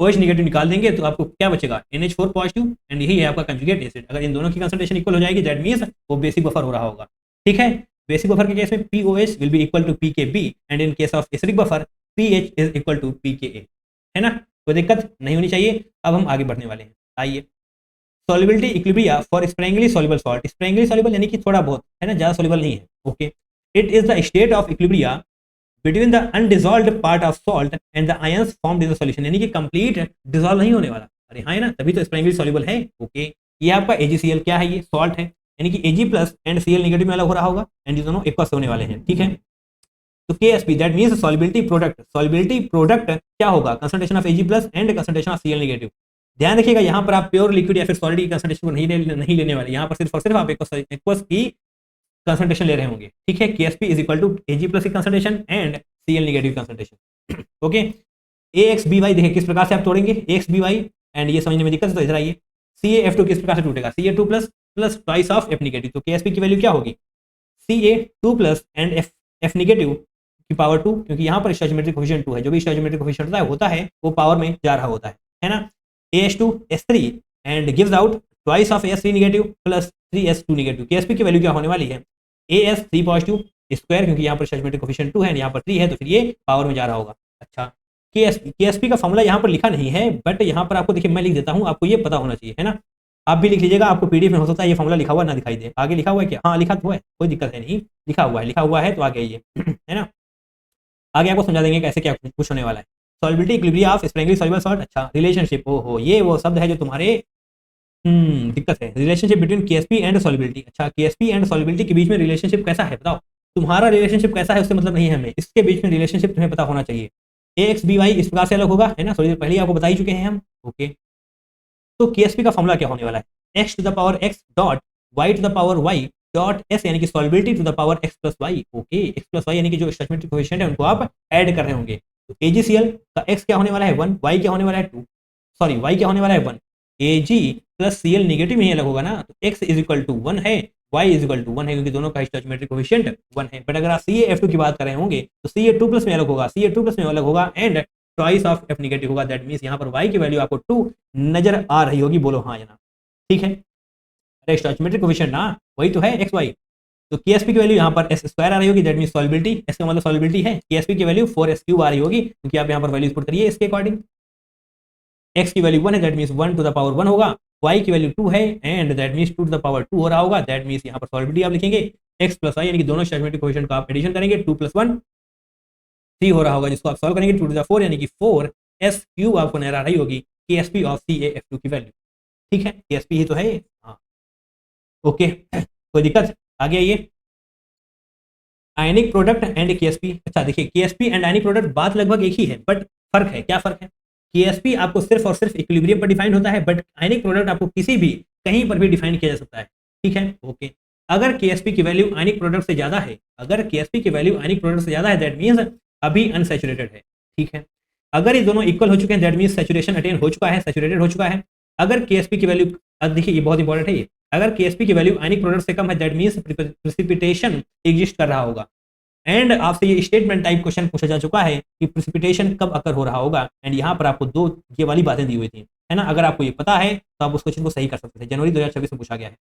[SPEAKER 1] OH नेगेटिव निकाल देंगे तो आपको क्या बचेगा, NH4 पॉजिटिव, एंड यही है आपका कंजुगेट एसिड। अगर इन दोनों की कंसंट्रेशन इक्वल हो जाएगी दैट मींस वो बेसिक बफर हो रहा होगा। ठीक है, बेसिक बफर के केस में POH will be equal to PKB, and in case of acidic buffer PH is equal to PKA, है ना, कोई दिक्कत नहीं होनी चाहिए। अब हम आगे बढ़ने वाले हैं, आइए। Solubility equilibria for sparingly soluble salt, sparingly soluble यानी कि थोड़ा बहुत, है ना, ज्यादा सॉल्युबल नहीं है। Okay, it is the state of equilibria between the undissolved part of salt and the ions formed in the solution, यानी कि कंप्लीट डिजॉल्व नहीं होने वाला। अरे हाँ, है ना, तभी तो स्प्रेंगली सॉल्युबल है। ओके, ये आपका AgCl क्या है, ये सॉल्ट है, यानी कि Ag+ एंड Cl नेगेटिव में अलग हो रहा होगा, एंड ये दोनों एक्वस होने वाले हैं। ठीक है, तो KSP that means solubility product, solubility product क्या होगा, concentration of Ag+ and concentration of Cl negative. ध्यान रखिएगा, यहाँ पर आप प्योर लिक्विड या फिर सॉलिड की कंसंट्रेशन को नहीं लेने वाले, यहाँ पर सिर्फ और सिर्फ आप एक्वस की कंसंट्रेशन ले रहे होंगे। ठीक है, KSP is equal to Ag+ की concentration and Cl negative concentration. Okay, AXBY देखिए किस प्रकार से आप तोड़ेंगे, AXBY, एंड ये समझने में दिक्कत है तो इधर आइए। CaF2 किस प्रकार से टूटेगा, Ca2+ plus twice of F negative, तो KSP की वैल्यू क्या होगी, Ca2+ एंड F नेगेटिव की पावर 2, क्योंकि यहाँ पर स्टोइचियोमेट्रिक कोएफिशिएंट 2 है, जो भी स्टोइचियोमेट्रिक कोएफिशिएंट होता है वो पावर में जा रहा होता है ना। AH2S3 and gives out twice of S3 negative plus 3S2 negative. KSP की वैल्यू क्या होने वाली है, AS3 पॉजिटिव स्क्वायर, क्योंकि यहाँ पर स्टोइचियोमेट्रिक कोएफिशिएंट 2 है, यहाँ पर 3 है, तो फिर ये पावर में जा रहा होगा। अच्छा, KSP का फॉर्मूला यहाँ पर लिखा नहीं है, बट यहाँ पर आपको देखिए मैं लिख देता हूँ, आपको ये पता होना चाहिए, है ना। आप भी लिख लीजिएगा, आपको PDF में हो सकता है ये फॉर्मूला लिखा हुआ ना दिखाई दे। आगे लिखा हुआ है क्या, हाँ लिखा तो है, कोई दिक्कत है नहीं, लिखा हुआ है तो आगे आइए, है ना, आगे आपको समझा देंगे कैसे क्या कुछ होने वाला है। Solubility equilibria of sparingly soluble salt, अच्छा रिलेशनशिप, ओहो ये वो शब्द है जो तुम्हारे दिक्कत है, relationship between KSP and solubility. अच्छा, KSP एंड सॉल्युबिलिटी के बीच में रिलेशनशिप कैसा है बताओ, तुम्हारा रिलेशनशिप कैसा है उससे मतलब नहीं है हमें, इसके बीच में रिलेशनशिप तुम्हें पता होना चाहिए। AXBY इस प्रकार से अलग होगा, है ना, थोड़ी देर पहले ही आपको बता ही चुके हैं हम। ओके, तो KSP का फॉर्मूला क्या होने वाला है, x⁴ dot y⁴ dot s, यानी कि solubility to the power x+y। Okay, x+y यानी कि जो स्टोइचियोमेट्रिक कोएफिशिएंट है उनको आप ऐड कर रहे होंगे। तो AgCl का x क्या होने वाला है 1, y क्या होने वाला है 2, सॉरी y क्या होने वाला है 1, Ag+Cl नेगेटिव में ही अलग होगा ना, तो x इज इक्वल टू 1 है, y इज इक्वल टू 1 है, क्योंकि दोनों का स्टोइचियोमेट्रिक कोएफिशिएंट 1 है। बट अगर आप CaF2 की बात कर रहे होंगे तो Ca2+ में अलग होगा, Ca2+ में अलग होगा, and twice of F negative होगा, दैट मींस यहाँ पर y की वैल्यू आपको 2 नजर आ रही होगी, बोलो हाँ या ना। ठीक है, अरे स्टोइचियोमेट्रिक कोएफिशिएंट ना वही तो है xy, तो KSP की वैल्यू यहाँ पर s² आ रही होगी, दैट मींस सॉल्युबिलिटी, s का मतलब सॉल्युबिलिटी है, KSP की वैल्यू 4s³ आ रही होगी, क्योंकि आप यहाँ पर वैल्यूज पुट करिए इसके अकॉर्डिंग। x की वैल्यू 1 है, that means 1 to the power 1 होगा, y की वैल्यू 2 है, and that means 2 to the power 2 हो रहा होगा, दैट मींस यहाँ पर सॉल्युबिलिटी आप लिखेंगे x+y, यानी कि दोनों स्टोइचियोमेट्रिक कोएफिशिएंट का आप एडिशन करेंगे, 2 + 1 3 हो रहा होगा, जिसको आप सॉल्व करेंगे 2 टू द 4 यानी कि 4s³ आपको नजर आ रही होगी KSP ऑफ CaF2 की वैल्यू। ठीक है, KSP ही तो है, हाँ ओके, कोई दिक्कत, आगे आइए। आयनिक प्रोडक्ट एंड KSP, अच्छा देखिए KSP एंड आयनिक प्रोडक्ट बात लगभग एक ही है, बट फर्क है, क्या फर्क है, KSP आपको सिर्फ और सिर्फ इक्विलिब्रियम पर डिफाइन होता है, बट आयनिक प्रोडक्ट आपको किसी भी कहीं पर भी डिफाइन किया जा सकता है। ठीक है, ओके, अगर KSP की वैल्यू आयनिक प्रोडक्ट से ज्यादा है, अगर KSP की वैल्यू आयनिक प्रोडक्ट से ज्यादा है, दैट मींस अभी अनसैचुरेटेड है। ठीक है, अगर ये दोनों इक्वल हो चुके हैं, दैट मींस सैचुरेशन अटेन हो चुका है, सैचुरेटेड हो चुका है। अगर KSP की वैल्यू, अब देखिए ये बहुत इंपॉर्टेंट है ये, अगर KSP की वैल्यू आयनिक प्रोडक्ट से कम है, दैट मींस प्रेसिपिटेशन एग्जिस्ट कर रहा होगा। एंड आपसे ये स्टेटमेंट टाइप क्वेश्चन पूछा जा चुका है कि प्रेसिपिटेशन कब अकर हो रहा होगा, एंड यहाँ पर आपको दो ये वाली बातें दी हुई थी, है ना, अगर आपको ये पता है तो आप उस क्वेश्चन को सही कर सकते थे, जनवरी 2026 में पूछा गया है।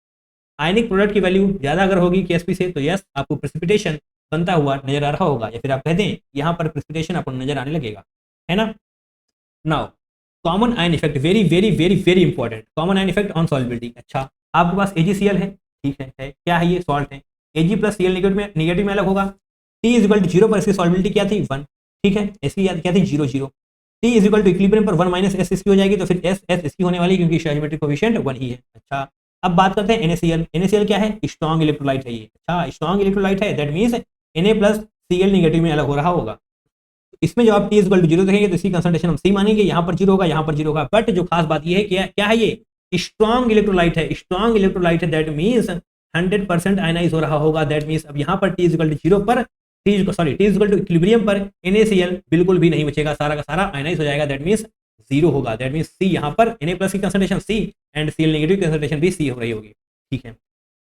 [SPEAKER 1] आयनिक प्रोडक्ट की वैल्यू ज्यादा अगर होगी KSP से, तो यस आपको प्रेसिपिटेशन बनता हुआ नजर आ रहा होगा, या फिर आप कह दें यहाँ पर प्रेसिपिटेशन आपको नजर आने लगेगा, है ना। Now common ion effect, very very very very important, common ion effect on solubility. अच्छा, आपके पास AgCl है, ठीक है, क्या है ये, सॉल्ट है, Ag+Cl नेगेटिव में अलग होगा, T इज इक्वल टू 0 पर इसकी सॉल्युबिलिटी क्या थी 1, ठीक है, इसकी क्या थी 0 0, T is equal to equilibrium पर 1 - s इसकी हो जाएगी, तो फिर s इसकी होने वाली, क्योंकि स्टोइचियोमेट्रिक कोएफिशिएंट 1 ही है। अच्छा, अब बात करते हैं NaCl, NaCl क्या है, स्ट्रॉन्ग इलेक्ट्रोलाइट है ये, अच्छा स्ट्रॉन्ग इलेक्ट्रोलाइट है, दैट मींस Na+Cl नेगेटिव में अलग हो रहा होगा। इसमें जब आप T इज इक्वल टू 0 देखेंगे तो इसकी कंसंट्रेशन हम C मानेंगे, यहाँ पर 0 होगा, यहाँ पर 0 होगा, बट जो खास बात ये है क्या है, ये स्ट्रॉन्ग इलेक्ट्रोलाइट है, स्ट्रॉन्ग इलेक्ट्रोलाइट है, दैट मीन्स 100% आयनाइज हो रहा होगा। दैट मीन्स अब यहाँ पर T=0 पर T=टू इक्विलिब्रियम पर NaCl बिल्कुल भी नहीं बचेगा, सारा का सारा आयनाइज हो जाएगा। दैट मीन्स 0 होगा। दैट मीन्स C यहाँ पर Na+ की concentration C and Cl negative की कंसंट्रेशन भी C हो रही होगी। ठीक है,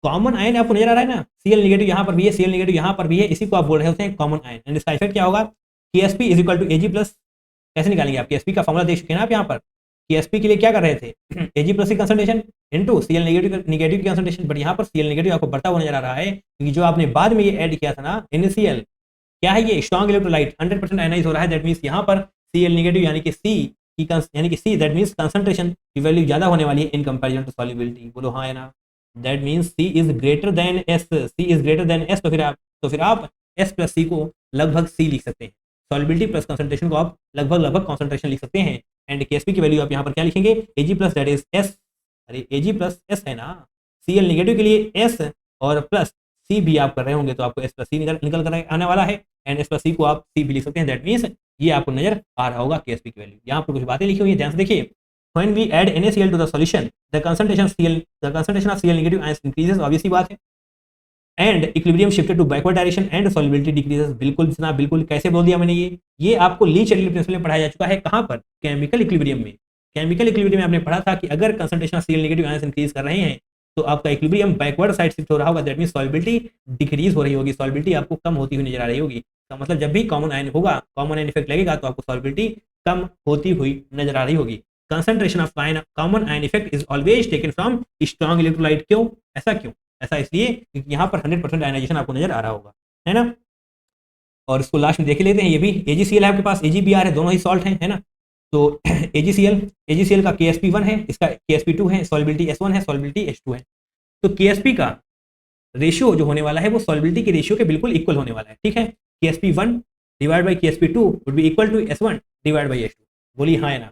[SPEAKER 1] कॉमन आयन आपको नजर आ रहा है ना, Cl नेगेटिव यहाँ पर भी है, Cl नेगेटिव यहाँ पर भी है, इसी को आप बोल रहे होते हैं कॉमन आयन। एंड इसका इफेक्ट क्या होगा, Ksp=Ag+। कैसे निकालेंगे आप, Ksp का फॉर्मूला देख चुके हैं ना आप यहाँ पर। Ksp के लिए क्या कर रहे थे, Ag+ की कंसंट्रेशन इनटू Cl नेगेटिव की कंसंट्रेशन, बट यहाँ पर Cl नेगेटिव आपको बढ़ता हुआ नजर आ रहा है, क्योंकि जो आपने बाद में ये ऐड किया था ना NaCl, क्या है ये स्ट्रॉन्ग इलेक्ट्रोलाइट, 100% आयनाइज हो रहा है। दैट मीन्स यहाँ पर Cl नेगेटिव यानी कि C दैट मीन्स कंसंट्रेशन की वैल्यू ज्यादा होने वाली है इन कंपैरिजन टू सॉल्युबिलिटी। बोलो हाँ है ना। That means C is greater than S, तो फिर आप S+ C को लगभग C लिख सकते हैं, सॉल्युबिलिटी प्लस कंसंट्रेशन को आप लगभग कंसंट्रेशन लिख सकते हैं। एंड Ksp की वैल्यू आप यहाँ पर क्या लिखेंगे, Ag+ दैट इज S, अरे Ag+ S है ना, Cl नेगेटिव के लिए S और प्लस C भी आप कर रहे होंगे तो आपको S+ C निकल कर आने वाला है, एंड S+ C को आप C भी लिख सकते हैं। दैट मीन्स ये आपको नजर आ रहा होगा Ksp की वैल्यू। यहाँ पर कुछ बातें लिखी हुई है, ध्यान से देखिए। When we add NaCl to the solution, the concentration of Cl negative ions increases, obvious सी बात है, and equilibrium shifted to backward direction and solubility decreases। बिल्कुल ना, बिल्कुल कैसे बोल दिया मैंने, ये आपको ली चैडली प्रिंसिपल में पढ़ाया जा चुका है। कहाँ पर, केमिकल इक्विलिब्रियम में। केमिकल इक्विलिब्रियम में आपने पढ़ा था कि अगर concentration of Cl negative ions increase कर रहे हैं तो आपका इक्विलिब्रियम बैकवर्ड साइड शिफ्ट हो रहा होगा। दैट मींस सॉल्युबिलिटी डिक्रीज हो रही होगी, सॉल्युबिलिटी आपको कम होती हुई नजर आ रही होगी। तो मतलब जब भी कॉमन आयन होगा, कॉमन आयन इफेक्ट लगेगा तो आपको सॉल्युबिलिटी कम होती हुई नजर आ रही होगी। Concentration of common ion effect is always taken from strong electrolyte. क्यों ऐसा इसलिए क्योंकि यहाँ पर 100% आयनाइजेशन आपको नजर आ रहा होगा, है ना। और इसको लास्ट में देख लेते हैं, ये भी AgCl है आपके पास, AgBr है, दोनों ही सॉल्ट हैं, है ना। तो AgCl का Ksp1 है, इसका Ksp2 है, सॉल्युबिलिटी S1 है, सॉल्युबिलिटी H2 है। तो Ksp का रेशियो जो होने वाला है वो सॉल्युबिलिटी के रेशियो के बिल्कुल इक्वल होने वाला है। ठीक है, Ksp1 divide by Ksp2 would be equal to S1 divide by H2। बोलिए हाँ है ना।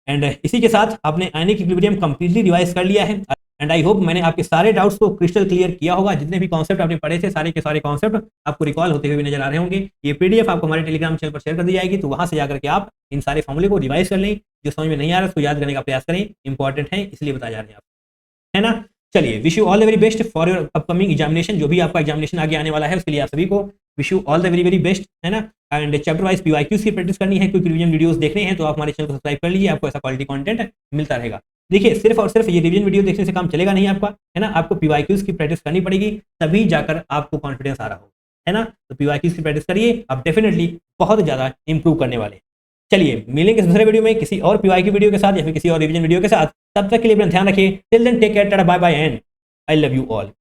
[SPEAKER 1] एंड इसी के साथ आपने आयनिक इक्विलिब्रियम कंप्लीटली रिवाइज कर लिया है। एंड आई होप मैंने आपके सारे डाउट्स को क्रिस्टल क्लियर किया होगा। जितने भी कॉन्सेप्ट आपने पढ़े थे, सारे के सारे कॉन्सेप्ट आपको रिकॉल होते हुए नजर आ रहे होंगे। ये PDF आपको हमारे टेलीग्राम चैनल पर शेयर कर दी जाएगी, तो वहां से जाकर के आप इन सारे फॉर्मूले को रिवाइज कर लें। जो समझ में नहीं आ रहा उसको याद करने का प्रयास करें, इंपॉर्टेंट है इसलिए बता जा रहे हैं आप, है ना। चलिए, wish you all the very best for your upcoming examination. जो भी आपका एग्जामिनेशन आगे आने वाला है उसके लिए आप सभी को wish you all the very very best, है ना। एंड चैप्टर वाइज PYQs की प्रैक्टिस करनी है, क्योंकि रिवीजन वीडियोस देखने हैं तो आप हमारे चैनल को सब्सक्राइब कर लीजिए, आपको ऐसा क्वालिटी कंटेंट मिलता रहेगा। देखिए, सिर्फ और सिर्फ ये रिवीजन वीडियो देखने से काम चलेगा नहीं आपका, है ना। आपको PYQs की प्रैक्टिस करनी पड़ेगी, तभी जाकर आपको कॉन्फिडेंस आ रहा हो, है ना। तो PYQs की प्रैक्टिस करिए, आप डेफिनेटली बहुत ज़्यादा इंप्रूव करने वाले। चलिए, मिलेंगे दूसरे वीडियो में किसी और PYQ वीडियो के साथ या फिर किसी और रिवीजन वीडियो के साथ। तब तक के लिए अपना ध्यान रखिए। Till then take care, tata bye bye and I love you all.